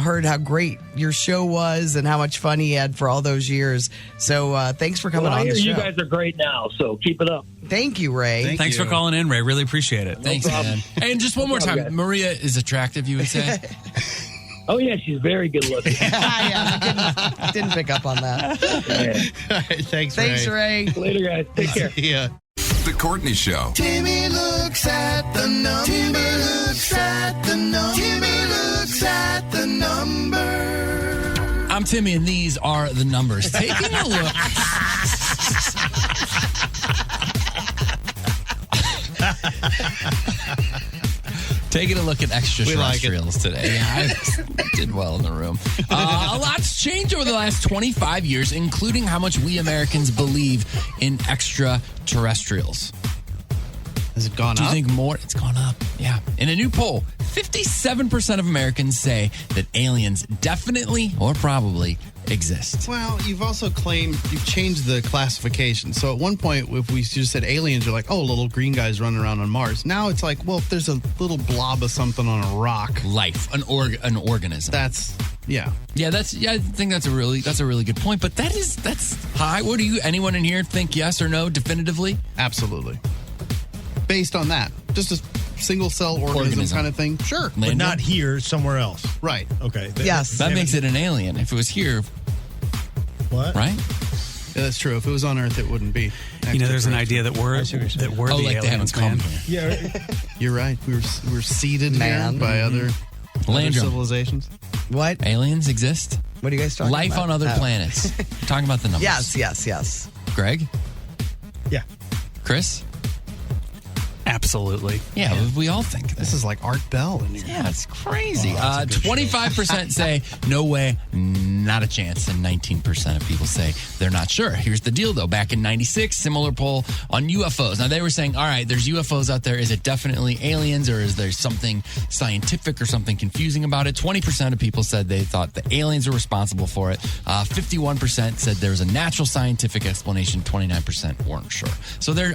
heard how great your show was and how much fun he had for all those years. So thanks for coming on the show. You guys are great now, so keep it up. Thank you, Ray. Thanks for calling in, Ray. Really appreciate it. Thanks, man. And just one more time, guys. Maria is attractive, you would say? Oh, yeah, she's very good looking. I didn't pick up on that. All right, thanks, Ray. Later, guys. Take care. Yeah. The Courtney Show. Timmy looks at the number. Timmy looks at the number. Timmy looks at the number. I'm Timmy, and these are the numbers. Taking a look. Taking a look at extraterrestrials today. Yeah, I did well in the room. A lot's changed over the last 25 years, including how much we Americans believe in extraterrestrials. Has it gone up? Do you think more? It's gone up. Yeah. In a new poll, 57% of Americans say that aliens definitely or probably exist. Well, you've also claimed you've changed the classification. So at one point, if we just said aliens, you're like, oh, little green guys running around on Mars. Now it's like, well, if there's a little blob of something on a rock, life, an organism. That's yeah. I think that's a really good point. But that's high. What do you? Anyone in here think yes or no definitively? Absolutely. Based on that, just a single cell organism kind of thing. Sure, but not here, somewhere else. Right. Okay. Yes. That makes it an alien. If it was here, what? Right? Yeah, that's true. If it was on Earth, it wouldn't be. You know, there's an idea that we're the like aliens, they haven't man. come here. Yeah. You're right. We were seeded Man. here by other civilizations. What? Aliens exist? What are you guys talking about? Life on other planets. Talking about the numbers. Yes. Greg? Yeah. Chris? Absolutely. Yeah, we all think that. This is like Art Bell in here. Yeah, it's crazy. 25% say no way, not a chance, and 19% of people say they're not sure. Here's the deal, though. Back in '96, similar poll on UFOs. Now, they were saying, all right, there's UFOs out there. Is it definitely aliens, or is there something scientific or something confusing about it? 20% of people said they thought the aliens were responsible for it. 51% said there was a natural scientific explanation. 29% weren't sure. So they're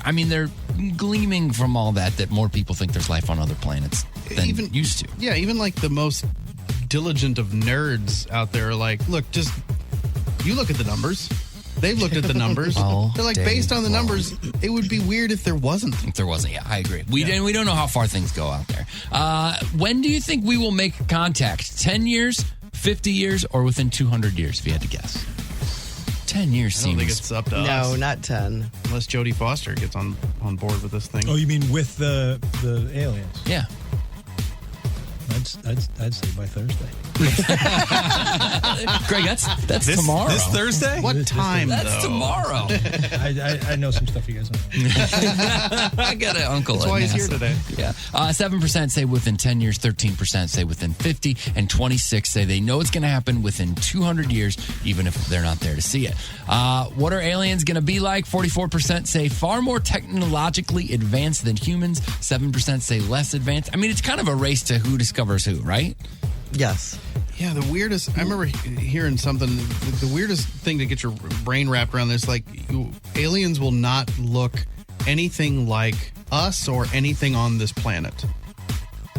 gleaming from all that more people think there's life on other planets than used to. Yeah, even like the most diligent of nerds out there are like, look, just you look at the numbers. They've looked at the numbers. They're like, based on the numbers, it would be weird if there wasn't. If there wasn't, yeah, I agree. We don't know how far things go out there. When do you think we will make contact? 10 years, 50 years, or within 200 years, if you had to guess? 10 years seems... I don't think it's up to us. No, not 10. Unless Jodie Foster gets on board with this thing. Oh, you mean with the aliens? Yeah. I'd say by Thursday. Greg, that's tomorrow. This Thursday? What time, That's though? tomorrow. I know some stuff you guys don't know. I got an uncle. That's why he's here today. Yeah. 7% say within 10 years, 13% say within 50, and 26 say they know it's going to happen within 200 years, even if they're not there to see it. What are aliens going to be like? 44% say far more technologically advanced than humans. 7% say less advanced. I mean, it's kind of a race to who discovers who, right? Yes. Yeah, the weirdest, I remember hearing something, the weirdest thing to get your brain wrapped around this, like, aliens will not look anything like us or anything on this planet.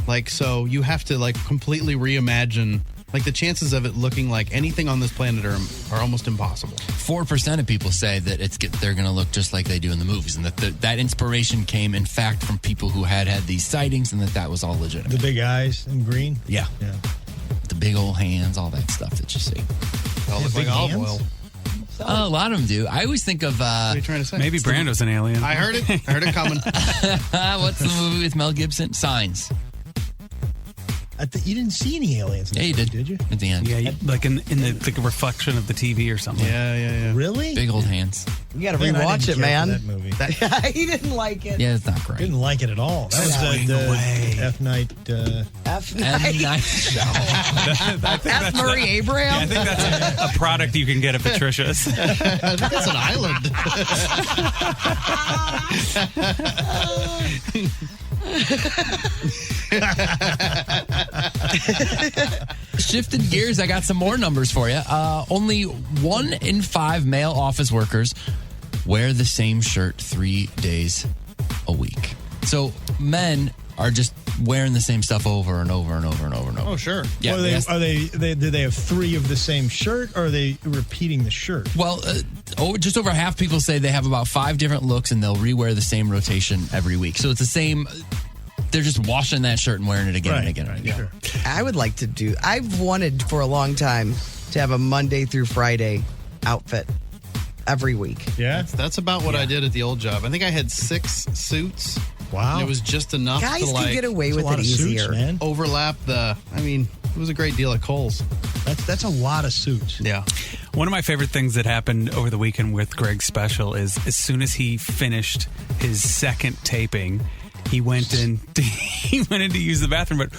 Like, so you have to, like, completely reimagine, like, the chances of it looking like anything on this planet are almost impossible. 4% of people say that they're going to look just like they do in the movies, and that inspiration came, in fact, from people who had these sightings, and that was all legitimate. The big eyes and green? Yeah. The big old hands, all that stuff that you see. All look like olive oil. Oh, a lot of them do. I always think of... What are you trying to say? Maybe Brando's an alien. I heard it. I heard it coming. What's the movie with Mel Gibson? Signs. You didn't see any aliens. Yeah, you did you? At the end. Yeah, like in the reflection of the TV or something. Yeah. Really? Big old hands. You got to rewatch it, man. That movie. He didn't like it. Yeah, it's not great. Didn't like it at all. That was the F Night. F Night Show. F. Murray Abraham. Yeah, I think that's a product you can get at Patricia's. I think that's an island. Shifting gears, I got some more numbers for you. Only 1 in 5 male office workers wear the same shirt 3 days a week. So men are just wearing the same stuff over and over and over and over and over. Oh, sure. Yeah. Do they have 3 of the same shirt, or are they repeating the shirt? Well, just over half people say they have about 5 different looks, and they'll rewear the same rotation every week. So it's the same. They're just washing that shirt and wearing it again and again and again. Sure. I would like to do. I've wanted for a long time to have a Monday through Friday outfit every week. Yeah, that's about what I did at the old job. I think I had 6 suits. Wow. And it was just enough Guys to can get away with it easier. Suits, man. Overlap the. I mean, it was a great deal at Kohl's. That's a lot of suits. Yeah. One of my favorite things that happened over the weekend with Greg's special is as soon as he finished his second taping, he went in. He went in to use the bathroom, but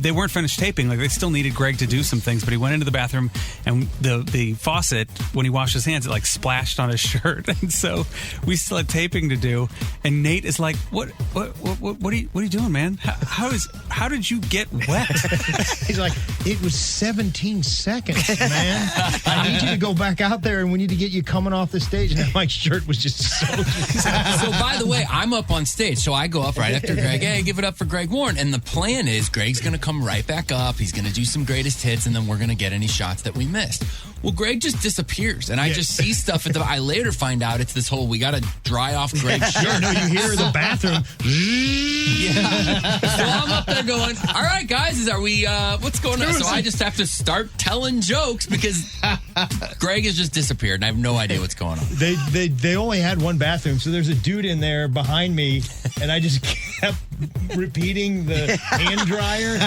they weren't finished taping. Like, they still needed Greg to do some things, but he went into the bathroom, and the faucet, when he washed his hands, it like splashed on his shirt, and so we still had taping to do. And Nate is like, "What are you doing, man? How did you get wet?" He's like, "It was 17 seconds, man. I need you to go back out there, and we need to get you coming off the stage." And my shirt was just soaked. So, by the way, I'm up on stage, so I go up right after Greg. Hey, give it up for Greg Warren. And the plan is Greg's going to come right back up. He's going to do some greatest hits, and then we're going to get any shots that we missed. Well, Greg just disappears, and I just see stuff at the. I later find out it's this whole, we got to dry off Greg's shirt. Yeah, no, you hear the bathroom. Yeah. So I'm up there going, all right, guys, are we, what's going on? So I just have to start telling jokes because Greg has just disappeared, and I have no idea what's going on. They only had one bathroom, so there's a dude in there behind me, and I just kept repeating the hand dryer.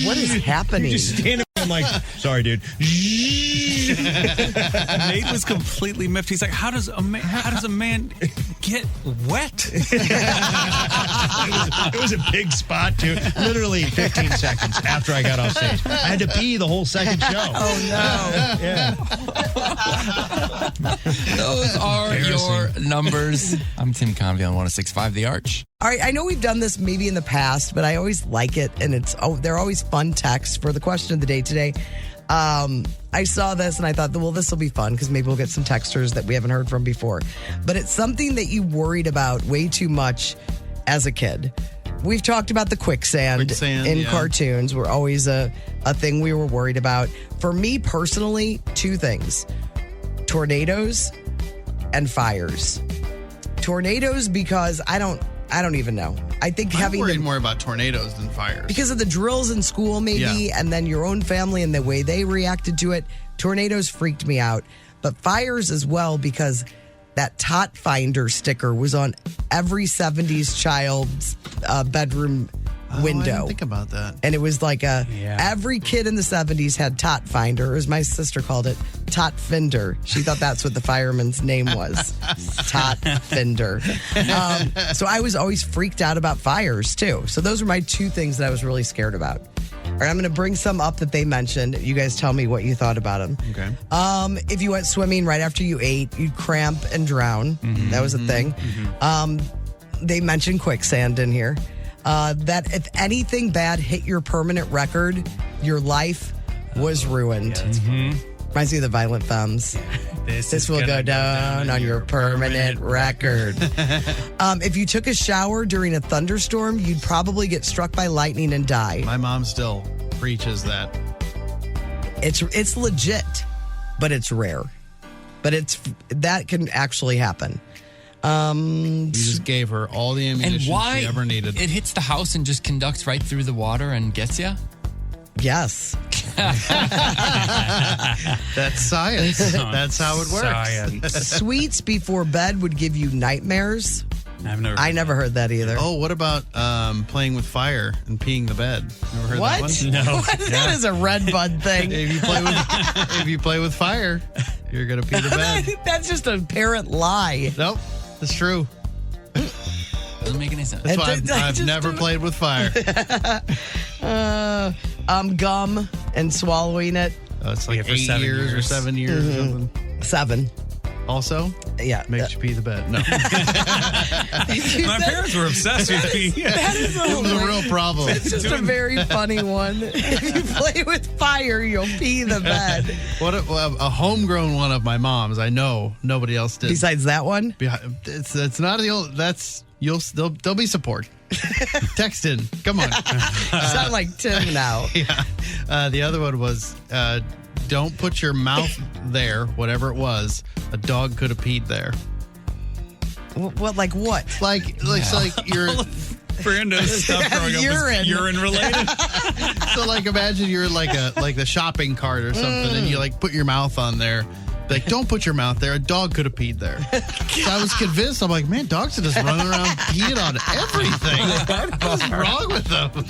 What is happening? You just stand up and I'm like, sorry, dude. Nate was completely miffed. He's like, how does a man get wet? It was a big spot, too. Literally 15 seconds after I got off stage. I had to pee the whole second show. Oh, no. Yeah. Those are your numbers. I'm Tim Convey on 106.5 The Arch. All right, I know we've done this maybe in the past, but I always like it, and they're always fun texts for the question of the day today. I saw this and I thought, well, this will be fun because maybe we'll get some texters that we haven't heard from before. But it's something that you worried about way too much as a kid. We've talked about the quicksand in cartoons. Were always a thing we were worried about. For me personally, 2 things: tornadoes and fires. Tornadoes because I don't even know. I think I'm worried more about tornadoes than fires. Because of the drills in school, maybe, and then your own family and the way they reacted to it. Tornadoes freaked me out. But fires as well, because that Tot Finder sticker was on every 70s child's bedroom window. I didn't think about that. And it was like every kid in the 70s had Tot Finder, as my sister called it, Tot Finder. She thought that's what the fireman's name was, Tot Finder. So I was always freaked out about fires, too. So those were my 2 things that I was really scared about. All right, I'm going to bring some up that they mentioned. You guys tell me what you thought about them. Okay. If you went swimming right after you ate, you'd cramp and drown. Mm-hmm. That was a thing. Mm-hmm. They mentioned quicksand in here. That if anything bad hit your permanent record, your life was ruined. Yeah, reminds me of the Violent Femmes. This will go down on your permanent record. If you took a shower during a thunderstorm, you'd probably get struck by lightning and die. My mom still preaches that. It's legit, but it's rare. But that can actually happen. You just gave her all the ammunition she ever needed. It hits the house and just conducts right through the water and gets you? Yes. That's science. That's how it works. Sweets before bed would give you nightmares. I never heard that either. Oh, what about playing with fire and peeing the bed? Never heard What? that one? No. That is a red bud thing. if you play with fire, you're gonna pee the bed. That's just a parent lie. Nope, it's true. Doesn't make any sense. That's why I I've just never don't- played with fire. Gum and swallowing it. It's like Yeah, for 8 7 years or years. 7 years or something. 7. Also, Yeah. makes you pee the bed. No, My parents were obsessed with me. That is it was a real problem. It's just a very funny one. If you play with fire, you'll pee the bed. What a homegrown one of my mom's. I know nobody else did. Besides that one? It's not the old. There'll be support. Text in. Come on. Sound like Tim now. Yeah. The other one was don't put your mouth there. Whatever it was, a dog could have peed there. What? Like what? Like you're. Brando's stuff growing up was urine related. So like imagine you're like the shopping cart or something, and you like put your mouth on there. Like, don't put your mouth there. A dog could have peed there. So I was convinced. I'm like, man, dogs are just running around peeing on everything. What's wrong with them?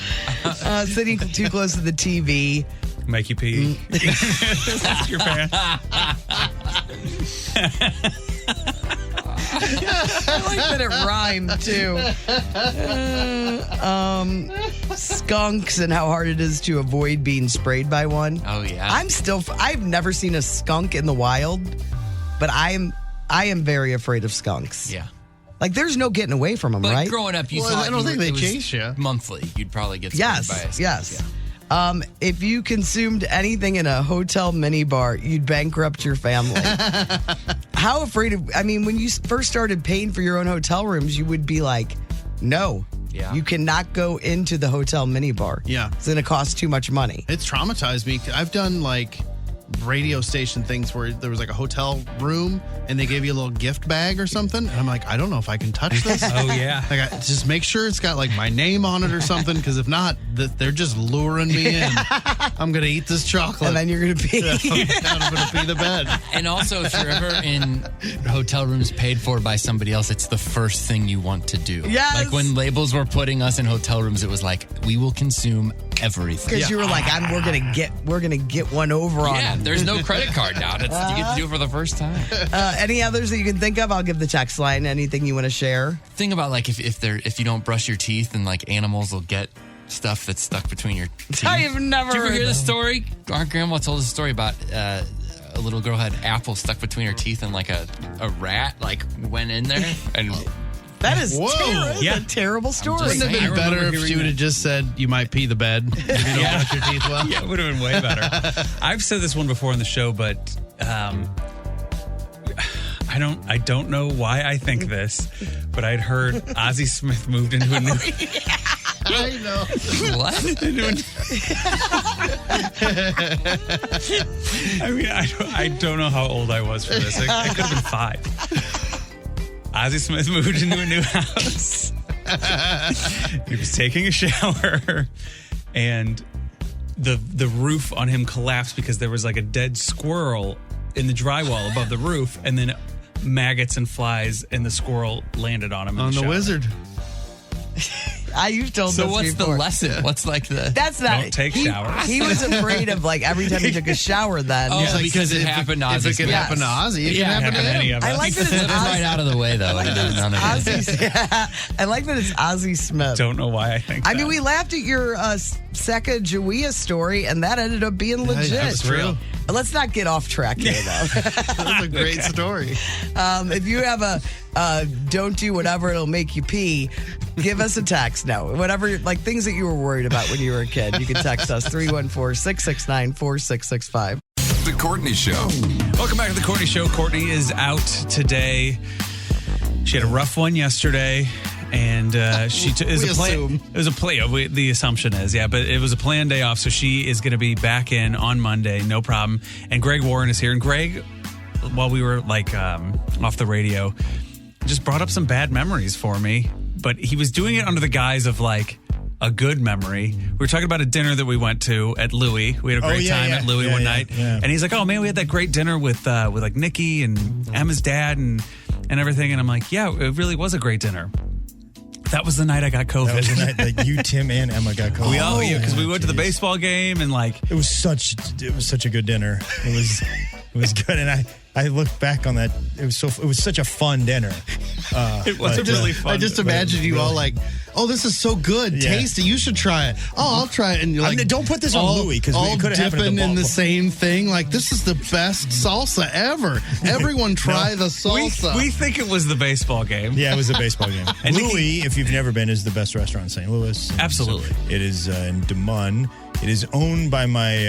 Sitting too close to the TV. Make you pee. That's your parents. I like that it rhymed too. Skunks and how hard it is to avoid being sprayed by one. Oh, yeah. I've never seen a skunk in the wild, but I am very afraid of skunks. Yeah. Like there's no getting away from them, But right? growing up, you Well, thought I don't think they it was chase you. monthly. You'd probably get sprayed by a skunk. Yes. Yeah. If you consumed anything in a hotel minibar, you'd bankrupt your family. How afraid of, when you first started paying for your own hotel rooms, you would be like, no, you cannot go into the hotel minibar. Yeah. It's going to cost too much money. It's traumatized me. I've done like radio station things where there was like a hotel room and they gave you a little gift bag or something. And I'm like, I don't know if I can touch this. Oh, yeah. Like, just make sure it's got like my name on it or something, because if not, they're just luring me in. I'm going to eat this chocolate. And then you're going to pee. I'm going to pee the bed. And also, if you're ever in hotel rooms paid for by somebody else, it's the first thing you want to do. Yes. Like when labels were putting us in hotel rooms, it was like, we will consume everything. Because you were like, we're gonna get one over on Yeah, them. there's no credit card now. You get to do it for the first time. Any others that you can think of? I'll give the text line. Anything you want to share? Think about like if you don't brush your teeth and like animals will get stuff that's stuck between your teeth. I've never Did you ever heard hear this that. story? Our grandma told us a story about a little girl had apple stuck between her teeth and like a rat like went in there and. That is Yeah. a terrible story. Wouldn't it have I been better remember if she hearing would have just said you might pee the bed if you don't brush your teeth well? Yeah, it would have been way better. I've said this one before on the show, but I don't know why I think this, but I'd heard Ozzie Smith moved into a new. I know. What? I don't know how old I was for this. I could have been 5. Ozzie Smith moved into a new house. He was taking a shower, and the roof on him collapsed because there was like a dead squirrel in the drywall above the roof, and then maggots and flies, and the squirrel landed on him. In On the shower. wizard. You've told So this what's before. the lesson? What's like the? That's not. Don't take showers. He was afraid of like every time he took a shower. Then Oh, Like, because it if happened to If Ozzie it can Smith. happen to Ozzy, it Yeah, can happen to any him. of I us. like that Flip it's it right out of the way, though. None of it. Ozzy. I like that it's Ozzie Smith. Don't know why I think. I mean, that. we laughed at your Sacagawea story, and that ended up being legit. That's real. Let's not get off track here, though. That's a great story. If you have a don't do whatever, it'll make you pee, give us a text. No, whatever, like things that you were worried about when you were a kid, you can text us 314-669-4665. The Courtney Show. Welcome back to the Courtney Show. Courtney is out today. She had a rough one yesterday, and she is We a plan. assume. It was a play. The assumption is, but it was a planned day off, so she is going to be back in on Monday, no problem. And Greg Warren is here, and Greg, while we were like off the radio, just brought up some bad memories for me. But he was doing it under the guise of like a good memory. We were talking about a dinner that we went to at Louis. We had a great time at Louis one night. Yeah. And he's like, oh man, we had that great dinner with like Nikki and Emma's dad and everything. And I'm like, yeah, it really was a great dinner. that was the night I got COVID. That was the night that you, Tim, and Emma got COVID. Because we went to the baseball game and it was such a good dinner. It was good, and I look back on that. It was such a fun dinner. It was really fun. I just imagine you all like, oh, this is so good, tasty. You should try it. Oh, I'll try it. And you're like, don't put this on Louis because we could have happened in the same thing. Like, this is the best salsa ever. Everyone try the salsa. We think it was the baseball game. Yeah, it was the baseball game. And Louis, if you've never been, is the best restaurant in St. Louis. Absolutely, so it is in Des Moines. It is owned by my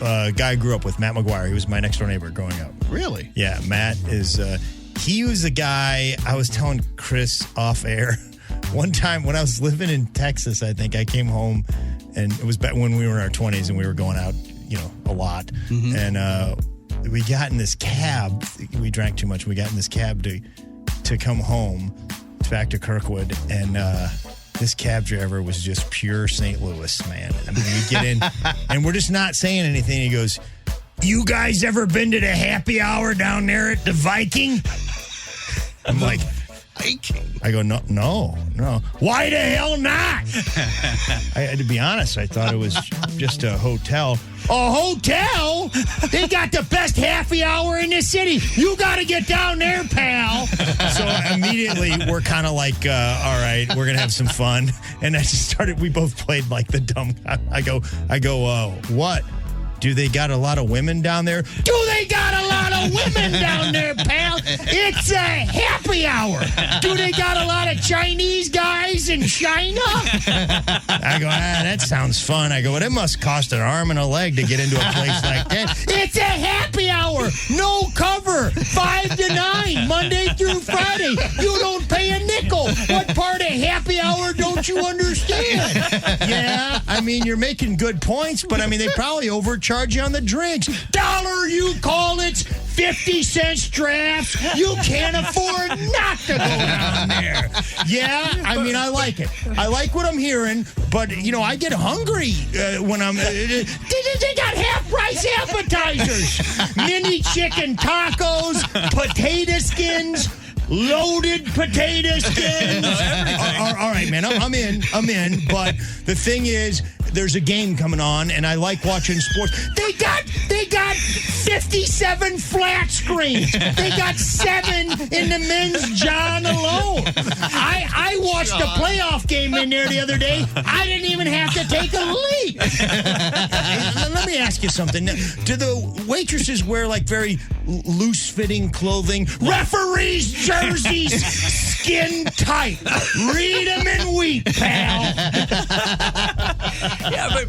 guy I grew up with, Matt McGuire. He was my next door neighbor growing up. Really? Yeah, Matt is. He was the guy I was telling Chris off air. One time when I was living in Texas, I think I came home, and it was back when we were in our 20s and we were going out, a lot. Mm-hmm. And we got in this cab. We drank too much. We got in this cab to come home back to Kirkwood, and this cab driver was just pure St. Louis, man. I mean, we get in, and we're just not saying anything. He goes, "You guys ever been to the happy hour down there at the Viking?" I'm like, Viking? I go, no. Why the hell not? I had to be honest. I thought it was just a hotel. A hotel? They got the best happy hour in the city. You got to get down there, pal. So immediately we're kind of like, all right, we're going to have some fun. And I just started, we both played like the dumb guy. I go, what? Do they got a lot of women down there? Do they got a lot of women down there, pal? It's a happy hour. Do they got a lot of Chinese guys in China? I go, that sounds fun. I go, well, it must cost an arm and a leg to get into a place like that. It's a happy hour. No cover. 5 to 9, Monday through Friday. You don't pay a nickel. What part of happy hour don't you understand? Yeah, I mean, you're making good points, but I mean, they probably overcharge you on the drinks. Dollar, you call it 50 cents drafts. You can't afford not to go down there. Yeah, I mean, I like it. I like what I'm hearing, but, I get hungry when I'm... they got half-price appetizers. Mini chicken tacos, potato skins, loaded potato skins. All right, man, I'm in. But the thing is, there's a game coming on, and I like watching sports. They got 57 flat screens. They got 7 in the men's John alone. I watched a playoff game in there the other day. I didn't even have to take a leak. Let me ask you something. Do the waitresses wear like very loose-fitting clothing? Referees' jerseys, skin tight. Read them and weep, pal. Yeah, but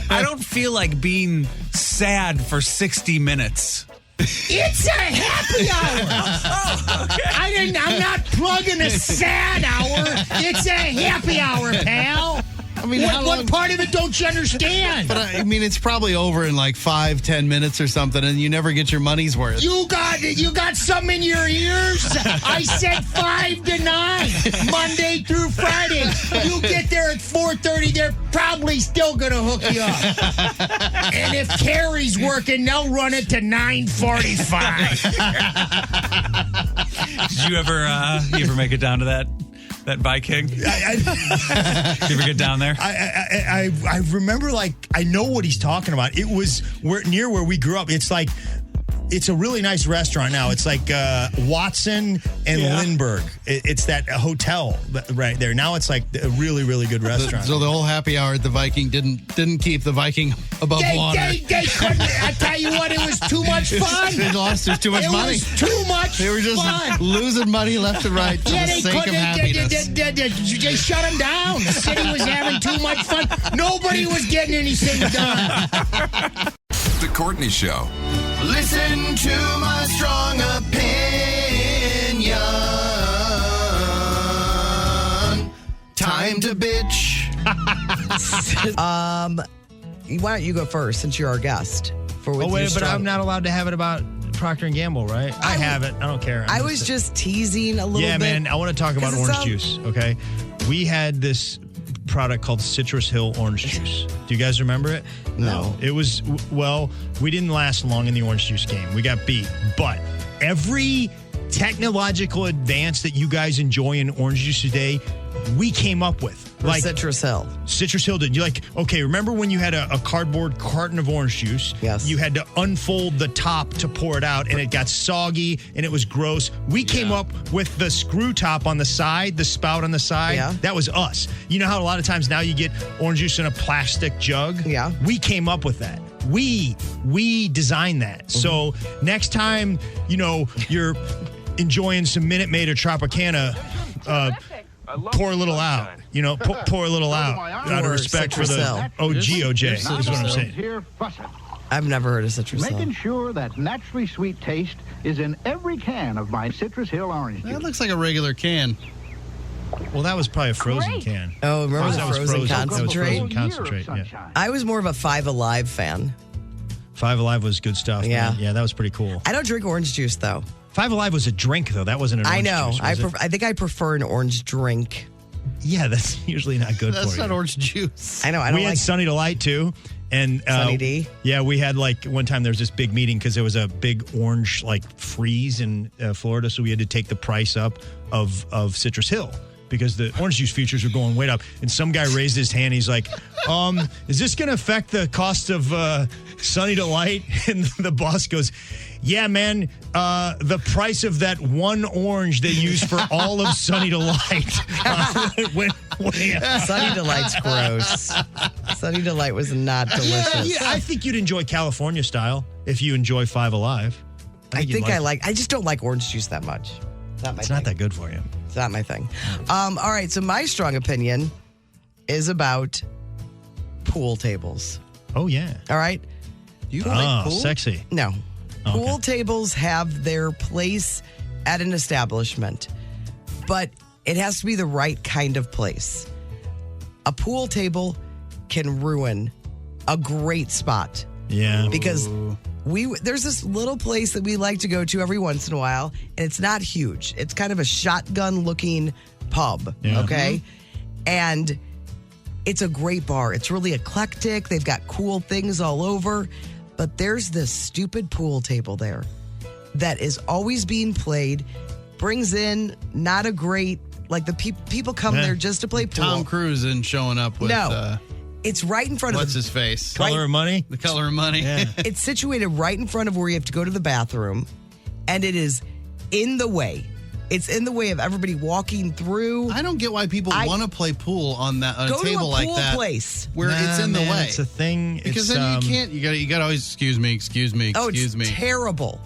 I don't feel like being sad for 60 minutes. It's a happy hour. Okay. I'm not plugging a sad hour. It's a happy hour, pal. I mean, what part of it don't you understand? But I mean, it's probably over in like 5-10 minutes or something, and you never get your money's worth. You got some in your ears? I said 5 to 9, Monday through Friday. You get there at 4:30, they're probably still gonna hook you up. And if Carrie's working, they'll run it to 9:45. Did you ever make it down to that Viking? Did you ever get down there? I remember, I know what he's talking about. It was near where we grew up. It's a really nice restaurant now. It's like Watson and Lindbergh. It's that hotel right there. Now it's like a really, really good restaurant. So the whole happy hour at the Viking didn't keep the Viking above water. They couldn't. I tell you what, it was too much fun. They lost too much money. It was too much They were just fun. Losing money left and right for the sake of happiness. They shut them down. The city was having too much fun. Nobody was getting anything done. The Courtney Show. Listen to my strong opinion. Time to bitch. Why don't you go first since you're our guest? But I'm not allowed to have it about Procter & Gamble, right? I have it. I don't care. I was just teasing a little bit. Yeah, man. I want to talk about orange juice, okay? We had this product called Citrus Hill Orange Juice. Do you guys remember it? No. It was, we didn't last long in the orange juice game. We got beat. But every technological advance that you guys enjoy in orange juice today, we came up with. Like Citrus Hill. Citrus Hill did. You're like, okay, remember when you had a cardboard carton of orange juice? Yes. You had to unfold the top to pour it out, and it got soggy, and it was gross. We came up with the screw top on the side, the spout on the side. Yeah. That was us. You know how a lot of times now you get orange juice in a plastic jug? Yeah. We came up with that. We designed that. So next time, you're enjoying some Minute Maid or Tropicana, pour a little out. Pour a little out of respect for the OG is what I'm saying. I've never heard of Citrus Hill. Making sure that naturally sweet taste is in every can of my Citrus Hill orange juice. That looks like a regular can. Well, that was probably a frozen can. Oh, remember the frozen concentrate? That was frozen concentrate, yeah. I was more of a Five Alive fan. Five Alive was good stuff. Yeah. Man. Yeah, that was pretty cool. I don't drink orange juice, though. Five Alive was a drink, though. That wasn't an orange juice. I know. I think I prefer an orange drink. Yeah, that's usually not good for you. That's not orange juice. I know. I don't We had Sunny Delight, too. And Sunny D? Yeah, we had one time there was this big meeting because there was a big orange freeze in Florida, so we had to take the price up of Citrus Hill because the orange juice futures were going way up. And some guy raised his hand. He's like, is this going to affect the cost of Sunny Delight? And the boss goes, yeah, man, the price of that one orange they use for all of Sunny Delight went way up. Sunny Delight's gross. Sunny Delight was not delicious. Yeah, I think you'd enjoy California style if you enjoy Five Alive. I just don't like orange juice that much. It's not that good for you. It's not my thing. All right, so my strong opinion is about pool tables. Oh, yeah. All right? Do you like pool? Sexy. No. Okay. Pool tables have their place at an establishment, but it has to be the right kind of place. A pool table can ruin a great spot. Yeah. Because there's this little place that we like to go to every once in a while, and it's not huge. It's kind of a shotgun-looking pub, okay? And it's a great bar. It's really eclectic. They've got cool things all over. But there's this stupid pool table there that is always being played, brings in not a great, people come there just to play pool. Tom Cruise isn't showing up with... No. It's right in front of what's his face? Color of Money? The Color of Money. Yeah. It's situated right in front of where you have to go to the bathroom, and it is in the way. It's in the way of everybody walking through. I don't get why people want to play pool on a table like that. Go to a pool place where it's in the way. It's a thing. Because then you can't. You got to always excuse me. Oh, it's terrible.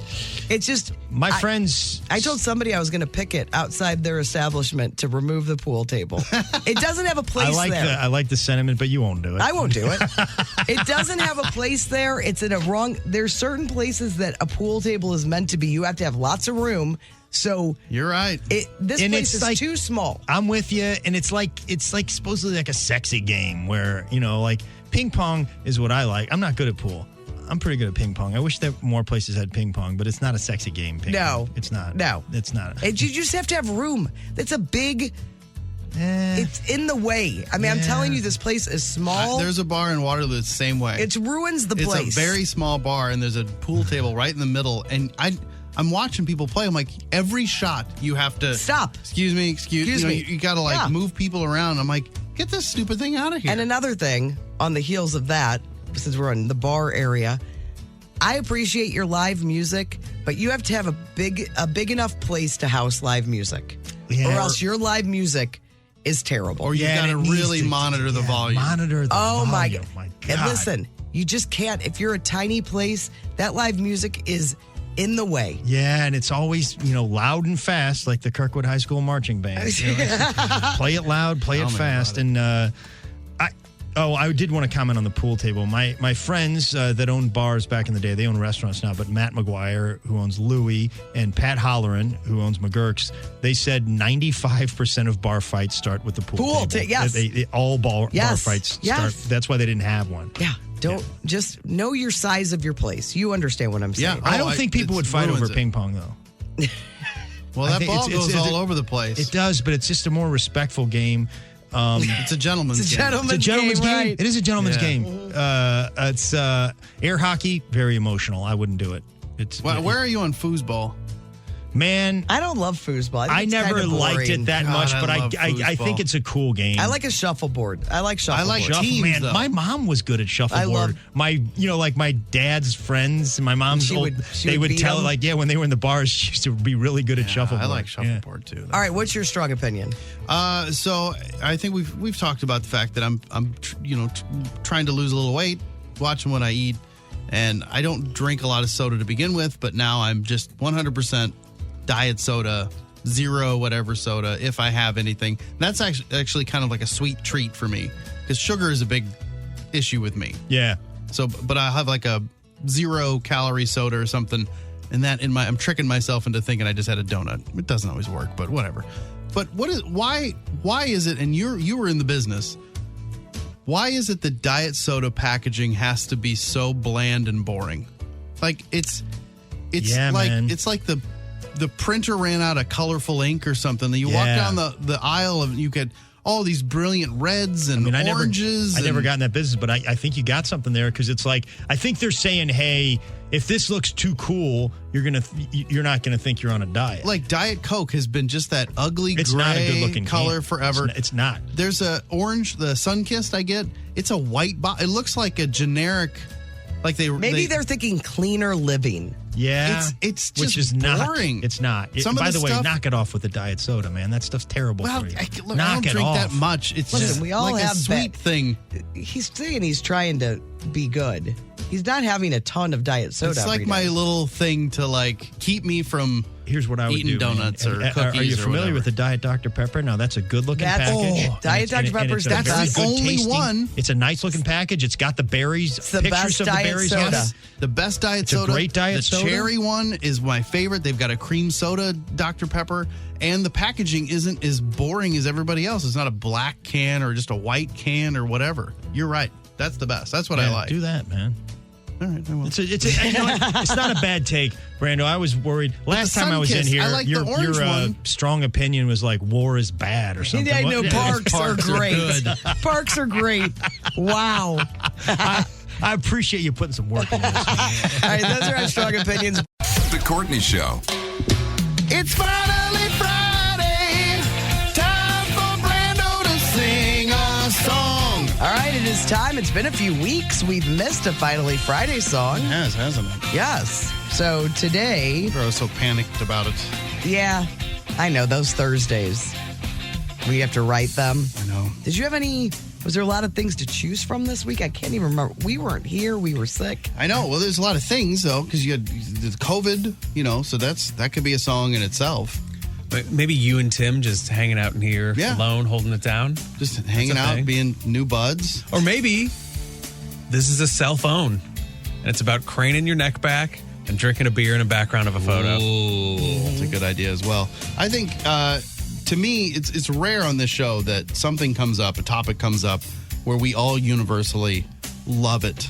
It's just my friends. I told somebody I was going to picket outside their establishment to remove the pool table. It doesn't have a place there. I like the sentiment, but you won't do it. I won't do it. It doesn't have a place there. It's in a wrong. There's certain places that a pool table is meant to be. You have to have lots of room. So you're right. This place is too small. I'm with you, and it's like supposedly like a sexy game where ping pong is what I like. I'm not good at pool. I'm pretty good at ping pong. I wish that more places had ping pong, but it's not a sexy game. Ping pong. It's not. No, it's not. You just have to have room. That's a big. It's in the way. I mean, I'm telling you, this place is small. There's a bar in Waterloo that's the same way. It ruins the place. It's a very small bar, and there's a pool table right in the middle, and I'm watching people play. I'm like, every shot you have to stop. Excuse me. You got to move people around. I'm like, get this stupid thing out of here. And another thing on the heels of that, since we're in the bar area, I appreciate your live music, but you have to have a big enough place to house live music, or else your live music is terrible. Or you got to really monitor the volume. Monitor the volume. My God. And listen, you just can't. If you're a tiny place, that live music is in the way. Yeah, and it's always, loud and fast, like the Kirkwood High School marching band. Play it loud, play it fast. And I did want to comment on the pool table. My friends that owned bars back in the day, they own restaurants now, but Matt McGuire, who owns Louie, and Pat Holleran, who owns McGurk's, they said 95% of bar fights start with the pool table. Yes. All bar fights start. That's why they didn't have one. Yeah. Just know your size of your place. You understand what I'm saying. Yeah, I don't think people would fight over ping pong, though. Well, that ball goes all over the place. It does, but it's just a more respectful game. It's a gentleman's game. It's a gentleman's game. Right. It is a gentleman's game. It's air hockey, very emotional. I wouldn't do it. Where are you on foosball? Man, I don't love foosball. I think it's never kinda liked boring. it that much, but I think it's a cool game. I like a shuffleboard. I like shuffleboard. Shuffle, man. Though. My mom was good at shuffleboard. My dad's friends and my mom's they would tell them. Like, when they were in the bars, she used to be really good at shuffleboard. I like shuffleboard too. All right, what's your strong opinion? So I think we've talked about the fact that I'm trying to lose a little weight, watching what I eat, and I don't drink a lot of soda to begin with, but now I'm just 100% diet soda, zero whatever soda if I have anything. That's actually kind of like a sweet treat for me because sugar is a big issue with me. Yeah. So, but I have like a 0-calorie soda or something, and I'm tricking myself into thinking I just had a donut. It doesn't always work, but whatever. But why is it? And you were in the business. Why is it that diet soda packaging has to be so bland and boring? Like it's like the printer ran out of colorful ink or something. You walk down the aisle and you get all these brilliant reds and oranges. I never got in that business, but I think you got something there because it's like I think they're saying, hey, if this looks too cool, you're not gonna think you're on a diet. Like Diet Coke has been just that ugly it's gray not a good looking color forever. It's not. There's a orange, the Sunkist I get. It's a white bottle. It looks like a generic. Like they're thinking cleaner living. Yeah, it's just which is boring. Not. It's not. By the way, knock it off with the diet soda, man. That stuff's terrible for you. I don't drink that much. It's just we all like have a sweet thing. He's saying he's trying to be good. He's not having a ton of diet soda. It's like my little thing to like keep me from. Here's what I would eating do, donuts or cookies. Are you familiar with the Diet Dr. Pepper? Now that's a good looking package. Diet Dr. Pepper's that's the only one. It's a nice looking package. It's got the berries. It's the pictures best of diet the berries. soda. Yes. The best diet it's soda. A great diet soda. The cherry one is my favorite. They've got a cream soda Dr. Pepper, and the packaging isn't as boring as everybody else. It's not a black can or just a white can or whatever. You're right. That's the best. That's what I like. Do that, man. All right, I will. It's not a bad take, Brando. I was worried last time I was in here. Like your strong opinion was like war is bad or something. I know parks are great. Parks are great. Wow. I appreciate you putting some work in this. All right, those are our strong opinions. The Courtney Show. It's finally Friday. Time for Brando to sing a song. All right, it is time. It's been a few weeks. We've missed a Finally Friday song. It has, hasn't it? Yes. So today... I was so panicked about it. Yeah, I know. Those Thursdays. We have to write them. I know. Did you have any... Was there a lot of things to choose from this week? I can't even remember. We weren't here. We were sick. I know. Well, there's a lot of things, though, because you had the COVID, so that could be a song in itself. But maybe you and Tim just hanging out in here alone, holding it down. Just hanging out, being new buds. Or maybe this is a cell phone, and it's about craning your neck back and drinking a beer in the background of a photo. Ooh, that's a good idea as well. I think, to me, it's rare on this show that something comes up, a topic comes up, where we all universally love it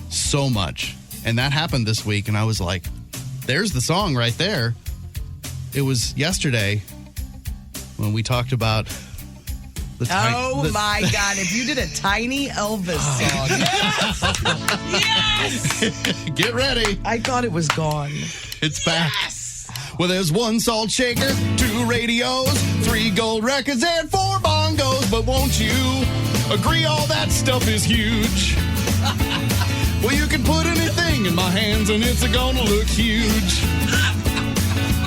so much. And that happened this week, and I was like, there's the song right there. It was yesterday when we talked about my God. If you did a Tiny Elvis song. Yes! Get ready. I thought it was gone. It's back. Yes! Well, there's 1 salt shaker, 2 radios, 3 gold records, and 4 bongos. But won't you agree all that stuff is huge? Well, you can put anything in my hands and it's gonna look huge.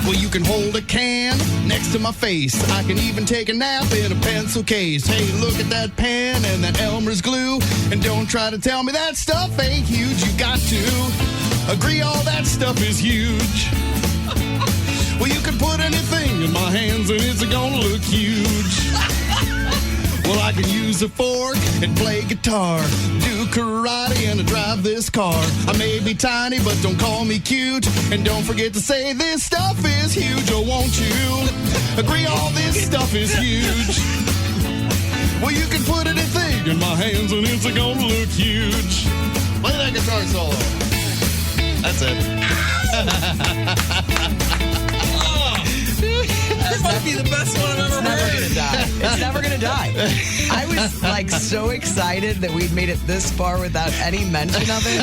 Well, you can hold a can next to my face. I can even take a nap in a pencil case. Hey, look at that pen and that Elmer's glue. And don't try to tell me that stuff ain't huge. You got to agree all that stuff is huge. Well, you can put anything in my hands and it's gonna look huge. Well, I can use a fork and play guitar, do karate and drive this car. I may be tiny, but don't call me cute. And don't forget to say this stuff is huge. Oh, won't you agree all this stuff is huge? Well, you can put anything in my hands and it's gonna look huge. Play that guitar solo. That's it. This might be the best one I've ever heard. It's never gonna die. I was so excited that we'd made it this far without any mention of it.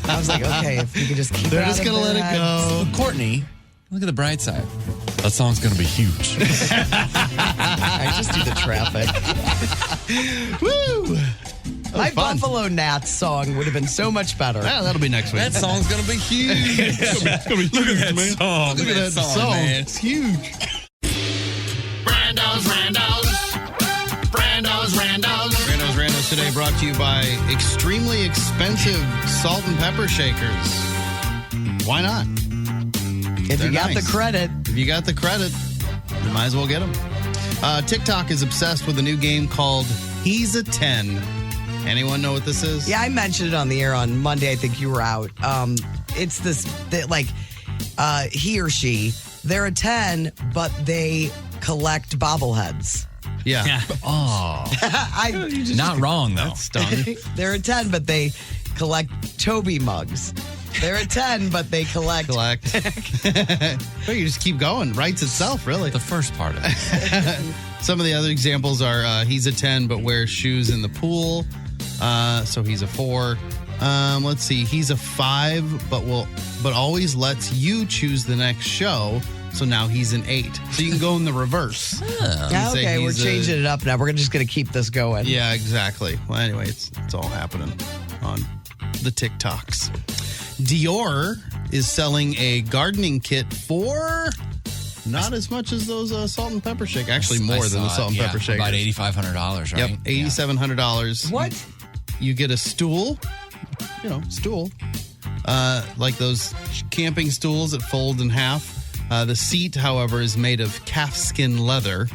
I was like, okay, if we could just keep They're it just out of gonna their let it heads. go. Courtney, Look at the bright side. That song's going to be huge. I just do the traffic. Woo! My Buffalo Gnats song would have been so much better. Yeah, that'll be next week. That song's going to be huge. Look at that song. Look at that song, man. It's huge. Randos today brought to you by extremely expensive salt and pepper shakers. Why not? If you got the credit. If you got the credit, you might as well get them. TikTok is obsessed with a new game called He's a 10. Anyone know what this is? Yeah, I mentioned it on the air on Monday. I think you were out. It's this, he or she, they're a 10, but they collect bobbleheads. Yeah. Oh. Not wrong, though. That's dumb. They're a 10, but they collect Toby mugs. They're a 10, but they collect. Well, you just keep going. Writes itself, really. The first part of it. Some of the other examples are he's a 10, but wears shoes in the pool. So he's a 4. Let's see. He's a 5, but always lets you choose the next show. So now he's an 8. So you can go in the reverse. Okay, we're changing it up now. We're just going to keep this going. Yeah, exactly. Well, anyway, it's all happening on the TikToks. Dior is selling a gardening kit for not as much as those salt and pepper shakers. Actually, more than the salt and pepper shakers. About $8,500, right? Yep, $8,700. What? You get a stool. Like those camping stools that fold in half. The seat, however, is made of calfskin leather.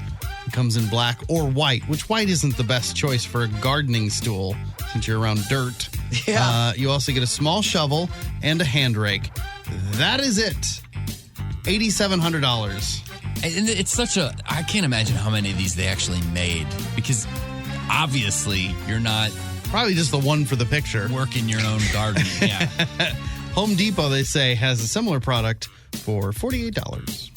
It comes in black or white, which white isn't the best choice for a gardening stool since you're around dirt. Yeah. You also get a small shovel and a hand rake. That is it. $8,700. And it's such a... I can't imagine how many of these they actually made because obviously you're not... Probably just the one for the picture. Working your own garden. Yeah. Home Depot, they say, has a similar product for $48.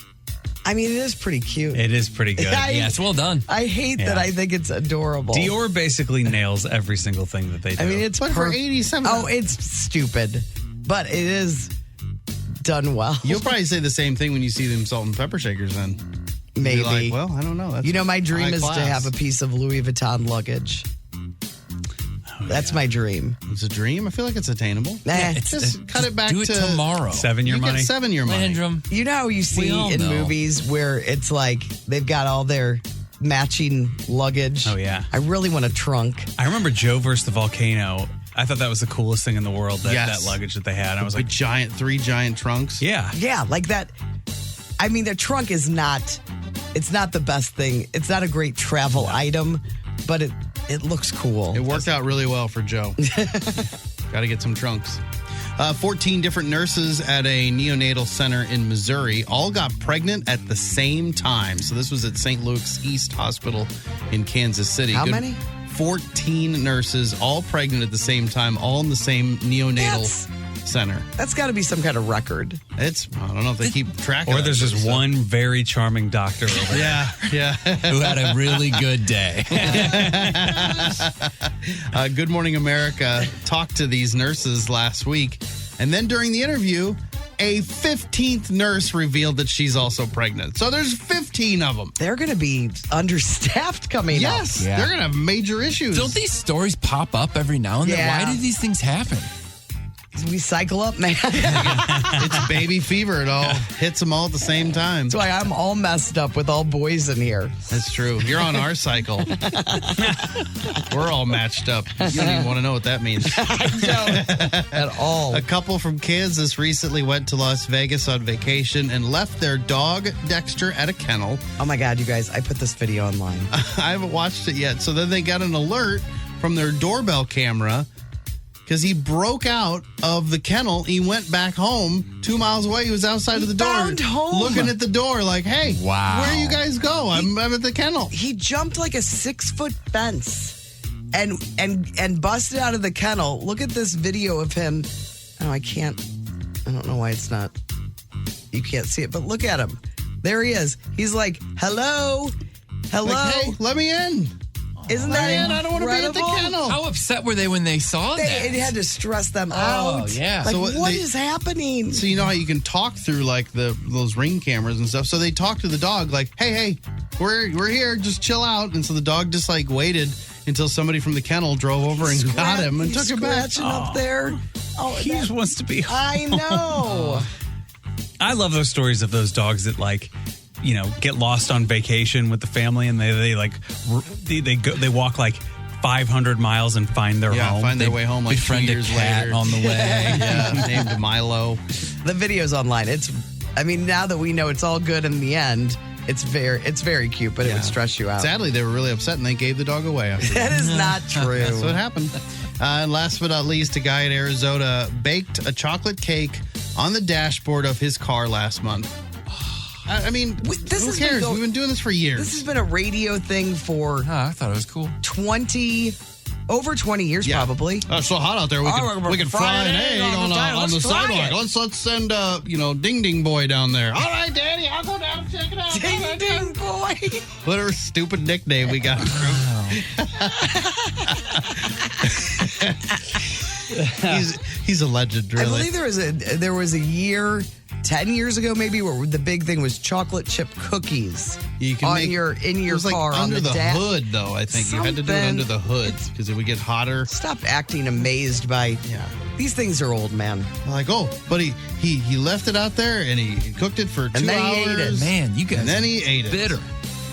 I mean, it is pretty cute. It is pretty good. Yeah, it's well done. I hate that. I think it's adorable. Dior basically nails every single thing that they do. I mean, it's for $87. Oh, it's stupid, but it is done well. You'll probably say the same thing when you see them salt and pepper shakers then. Maybe. You'll be like, well, I don't know. That's my dream is class. to have a piece of Louis Vuitton luggage. That's my dream. It's a dream? I feel like it's attainable. Just cut it back do it to tomorrow. 7-year money. 7-year money. Landrum. You know how you see in movies where it's like they've got all their matching luggage. Oh, yeah. I really want a trunk. I remember Joe versus the Volcano. I thought that was the coolest thing in the world, that luggage that they had. I was like, 3 giant trunks. Yeah. Yeah, like that. I mean, their trunk is not, it's not the best thing. It's not a great travel item, but it looks cool. It worked out really well for Joe. Got to get some trunks. 14 different nurses at a neonatal center in Missouri all got pregnant at the same time. So this was at St. Luke's East Hospital in Kansas City. How many? 14 nurses, all pregnant at the same time, all in the same neonatal center. That's got to be some kind of record. I don't know if they keep track of it. Or there's just one very charming doctor over there. Yeah. Who had a really good day. Good Morning America talked to these nurses last week. And then during the interview, a 15th nurse revealed that she's also pregnant. So there's 15 of them. They're going to be understaffed coming up. Yes. They're going to have major issues. Don't these stories pop up every now and then? Yeah. Why do these things happen? We cycle up, man. It's baby fever. It all hits them all at the same time. That's why I'm all messed up with all boys in here. That's true. You're on our cycle. We're all matched up. You don't even want to know what that means. I don't at all. A couple from Kansas recently went to Las Vegas on vacation and left their dog, Dexter, at a kennel. Oh, my God, you guys. I put this video online. I haven't watched it yet. So then they got an alert from their doorbell camera because he broke out of the kennel. He went back home 2 miles away. He was outside of the door. Home. Looking at the door like, hey, wow, where you guys go? I'm at the kennel. He jumped like a 6-foot fence and busted out of the kennel. Look at this video of him. Oh, I don't know why it's not. You can't see it, but look at him. There he is. He's like, hello. Like, hey, let me in. Isn't that Man, I don't want to be at the incredible? kennel. How upset were they when they saw that? It had to stress them out. yeah. Like, So what is happening? So you know how you can talk through like those Ring cameras and stuff. So they talked to the dog like, hey, we're here, just chill out. And so the dog just like waited until somebody from the kennel drove over and got him and took him back. Scratching up there. Oh, He just wants to be home. I know. I love those stories of those dogs that like, you know, get lost on vacation with the family and they walk like 500 miles and find their home. Find their way home like 2 Befriend a years cat later. on the way. Yeah, named Milo. The video's online. Now that we know it's all good in the end, it's very cute, but it would stress you out. Sadly, they were really upset and they gave the dog away after That is not true. That's what happened. And last but not least, a guy in Arizona baked a chocolate cake on the dashboard of his car last month. I mean, who cares? We've been doing this for years. This has been a radio thing for I thought it was cool. over 20 years, probably. Oh, it's so hot out there. We can fry an egg on the sidewalk. Let's send Ding Ding Boy down there. All right, Daddy, I'll go down and check it out. Ding Ding Boy. Whatever stupid nickname we got. He's a legend, really. I believe there was a year, 10 years ago maybe, where the big thing was chocolate chip cookies in your it was car like on under the hood, though. I think you had to do it under the hood because it would get hotter. Stop acting amazed by. These things are old, man. Like, but he left it out there and he cooked it for 2 hours. And then he ate it. Man, you guys. And then he ate it. Bitter.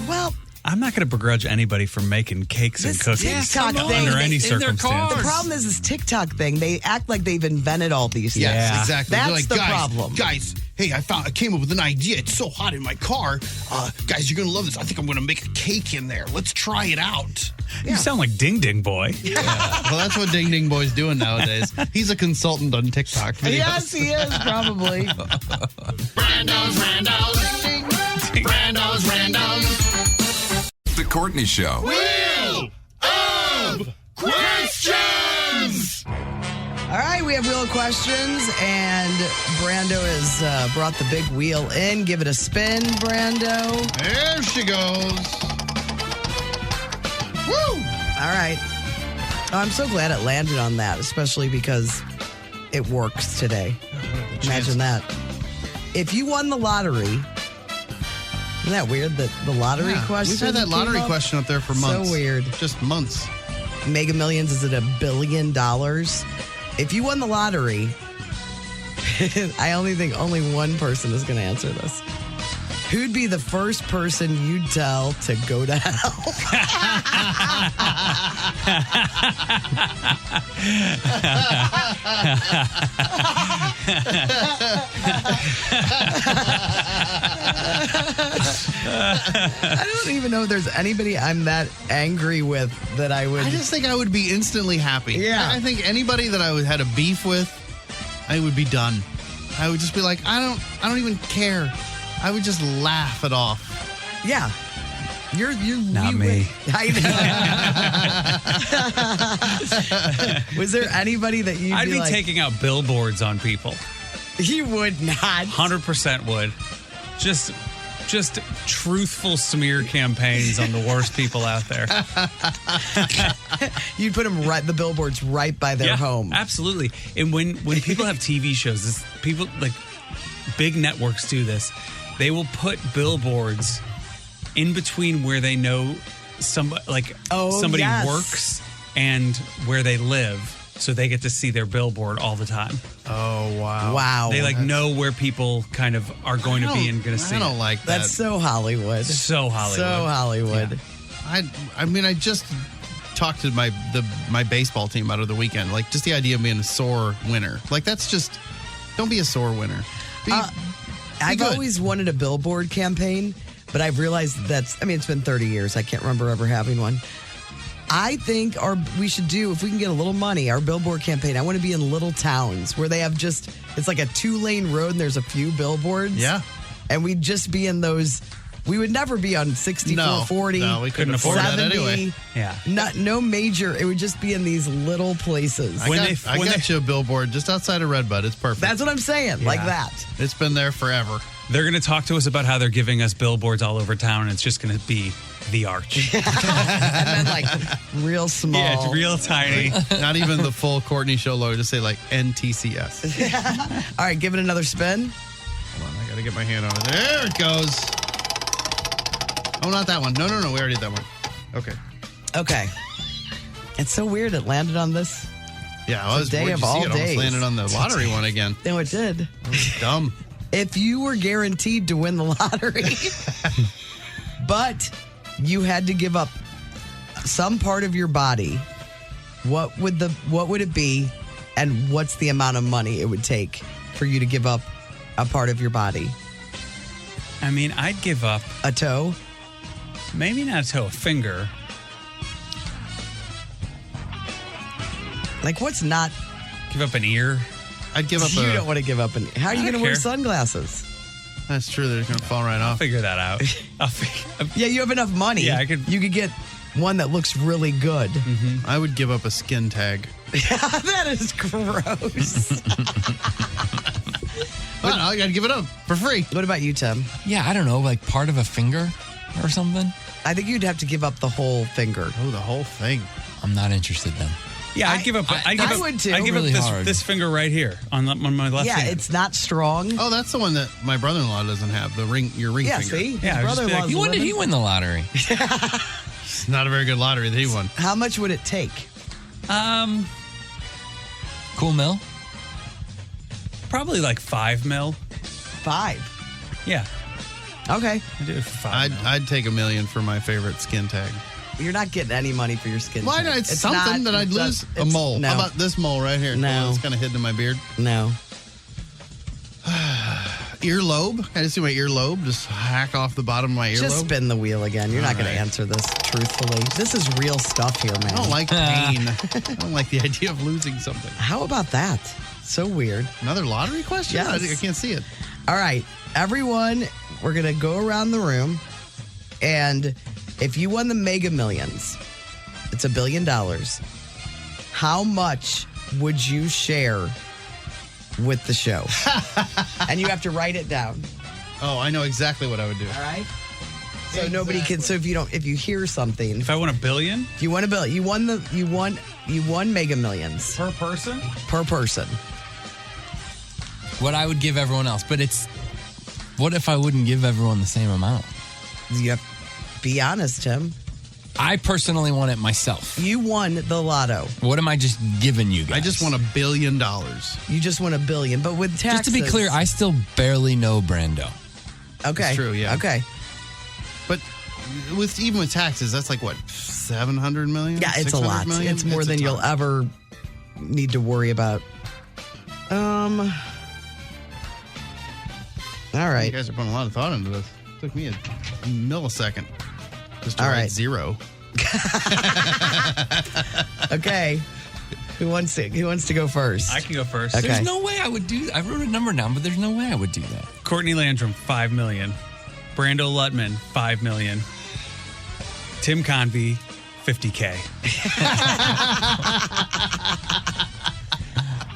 Well, I'm not going to begrudge anybody for making cakes and cookies TikTok thing, under any circumstance. The problem is this TikTok thing. They act like they've invented all these things. Yes, exactly. That's like, the problem. Guys, hey, I came up with an idea. It's so hot in my car. Guys, you're going to love this. I think I'm going to make a cake in there. Let's try it out. You sound like Ding Ding Boy. Yeah. Well, that's what Ding Ding Boy's doing nowadays. He's a consultant on TikTok videos. Yes, he is, probably. Brando's. The Courtney Show. Wheel of Questions! All right, we have Wheel of Questions, and Brando has brought the big wheel in. Give it a spin, Brando. There she goes. Woo! All right. Oh, I'm so glad it landed on that, especially because it works today. Imagine that. If you won the lottery, isn't that weird that the lottery question? We've had that lottery question up there for months. So weird. Just months. Mega Millions, is it $1 billion? If you won the lottery, I only think only one person is going to answer this. Who'd be the first person you'd tell to go to hell? I don't even know if there's anybody I'm that angry with that I would. I just think I would be instantly happy. Yeah. I think anybody that I had a beef with, I would be done. I would just be like, I don't even care. I would just laugh it off. Yeah. You're Not me. I know. Was there anybody that you'd I'd be like, taking out billboards on people. You would not. 100% would. Just truthful smear campaigns on the worst people out there. You'd put them the billboards right by their home. Absolutely. And when people have TV shows, people like big networks do this. They will put billboards in between where they know somebody works and where they live, so they get to see their billboard all the time. Oh, wow. Wow. They know where people kind of are going to be and going to see. I don't like that. That's so Hollywood. So Hollywood. So Hollywood. Yeah. I just talked to my baseball team out of the weekend. Like, just the idea of being a sore winner. Like, that's just, don't be a sore winner. I've always wanted a billboard campaign, but I've realized it's been 30 years. I can't remember ever having one. I think we should do, if we can get a little money, our billboard campaign. I want to be in little towns where they have it's like a 2-lane road and there's a few billboards. Yeah. And we'd just be in those We would never be on 6440. No, we couldn't afford that anyway. Yeah. No major. It would just be in these little places. I got you a billboard just outside of Redbud. It's perfect. That's what I'm saying. Yeah. Like that. It's been there forever. They're going to talk to us about how they're giving us billboards all over town, and it's just going to be the Arch. And then like real small. Yeah, it's real tiny. Not even the full Courtney Show logo. Just say like NTCS. All right, give it another spin. Hold on, I got to get my hand on it. There it goes. Oh, not that one. No. We already did that one. Okay. It's so weird it landed on this. Yeah, I was day worried of to see all it. Almost days. landed on the lottery one again. No, it did. That was dumb. If you were guaranteed to win the lottery, but you had to give up some part of your body, what would it be, and what's the amount of money it would take for you to give up a part of your body? I mean, I'd give up a toe. Maybe not a toe, a finger. Like, what's not? Give up an ear. I'd give up You don't want to give up an. How are you going to wear sunglasses? That's true. They're going to fall right off. Figure that out. Yeah, you have enough money. Yeah, You could get one that looks really good. Mm-hmm. I would give up a skin tag. That is gross. But I got to give it up for free. What about you, Tim? Yeah, I don't know, like part of a finger or something. I think you'd have to give up the whole finger. Oh, the whole thing. I'm not interested then. Yeah, I'd give up. I would too. I'd give really up hard. this finger right here on my left hand. Yeah, it's not strong. Oh, that's the one that my brother-in-law doesn't have. Your ring Yeah, finger. see? Yeah, His I would just be brother-in-law's like, When did he win the lottery? It's not a very good lottery that he won. How much would it take? Cool mill? Probably like $5 million. 5. Yeah, Okay. I do it for $5 million. I'd take $1 million for my favorite skin tag. You're not getting any money for your skin. Why tag. not? It's something that I'd lose. A mole. No. How about this mole right here? No. It's kind of hidden in my beard. No. Earlobe. I just see my earlobe. Just hack off the bottom of my earlobe. Just spin the wheel again. You're not going to answer this truthfully. This is real stuff here, man. I don't like pain. I don't like the idea of losing something. How about that? So weird. Another lottery question? Yes. I can't see it. All right. Everyone, we're going to go around the room. And if you won the Mega Millions, it's $1 billion. How much would you share with the show? And you have to write it down. Oh, I know exactly what I would do. All right. So nobody can. So if you hear something, If I won $1 billion if you won $1 billion, you won Mega Millions per person, per person. What I would give everyone else. But what if I wouldn't give everyone the same amount? You have be honest, Tim. I personally want it myself. You won the lotto. What am I just giving you guys? I just want $1 billion. You just won $1 billion, but with taxes. Just to be clear, I still barely know Brando. Okay. It's true, yeah. Okay. But even with taxes, that's like what, 700 million? Yeah, it's a 600 lot. million? It's more a than ton. you'll ever need to worry about. All right. You guys are putting a lot of thought into this. It took me a millisecond just to All write right. 0. Okay. Who wants to go first? I can go first. Okay. There's no way I would do that. I wrote a number down, but there's no way I would do that. Courtney Landrum, $5 million. Brando Lutman, $5 million. Tim Convey, $50K.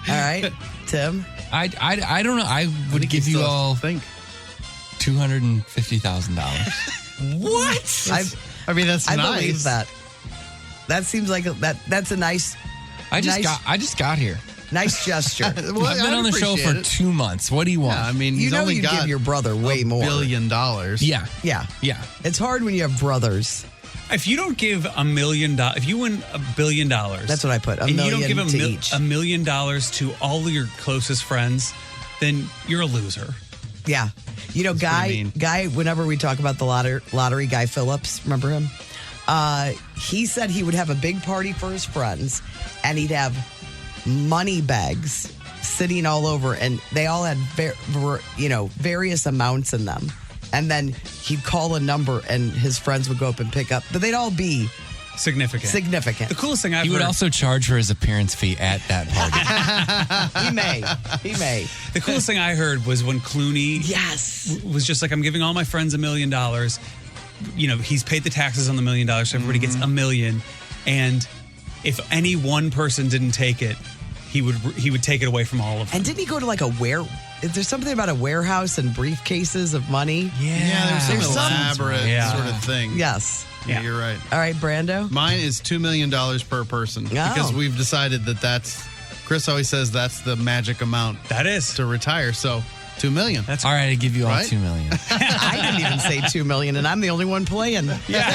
All right, Tim. I don't know. I would give you all $250,000. What? I mean, that's I nice. believe that. That seems like that's a nice. I just got here. Nice gesture. Well, I've been on the show for 2 months. What do you want? Yeah, I mean, You he's know only you got give your brother way more. $1 billion. Yeah. Yeah. Yeah. It's hard when you have brothers. If you don't give $1 million, if you win $1 billion, That's what I put. and you don't million give to each. $1 million to all of your closest friends, then you're a loser. Yeah. You know, pretty Guy, whenever we talk about the lottery, Guy Phillips, remember him? He said he would have a big party for his friends, and he'd have money bags sitting all over, and they all had various amounts in them. And then he'd call a number, and his friends would go up and pick up. But they'd all be Significant. Significant. The coolest thing I've He would heard. also charge for his appearance fee at that party. He may. The coolest thing I heard was when Clooney was just like, I'm giving all my friends $1 million. He's paid the taxes on the $1 million, so everybody gets $1 million. And if any one person didn't take it, he would take it away from all of them. And didn't he go to like is there something about a warehouse and briefcases of money? Yeah, there's some elaborate Yeah. sort of thing. Yes. Yeah, you're right. All right, Brando? Mine is $2 million per person because we've decided that's Chris always says that's the magic amount. That is. To retire. So $2 million. All right, I give you all $2 million. I didn't even say $2 million, and I'm the only one playing. Yeah.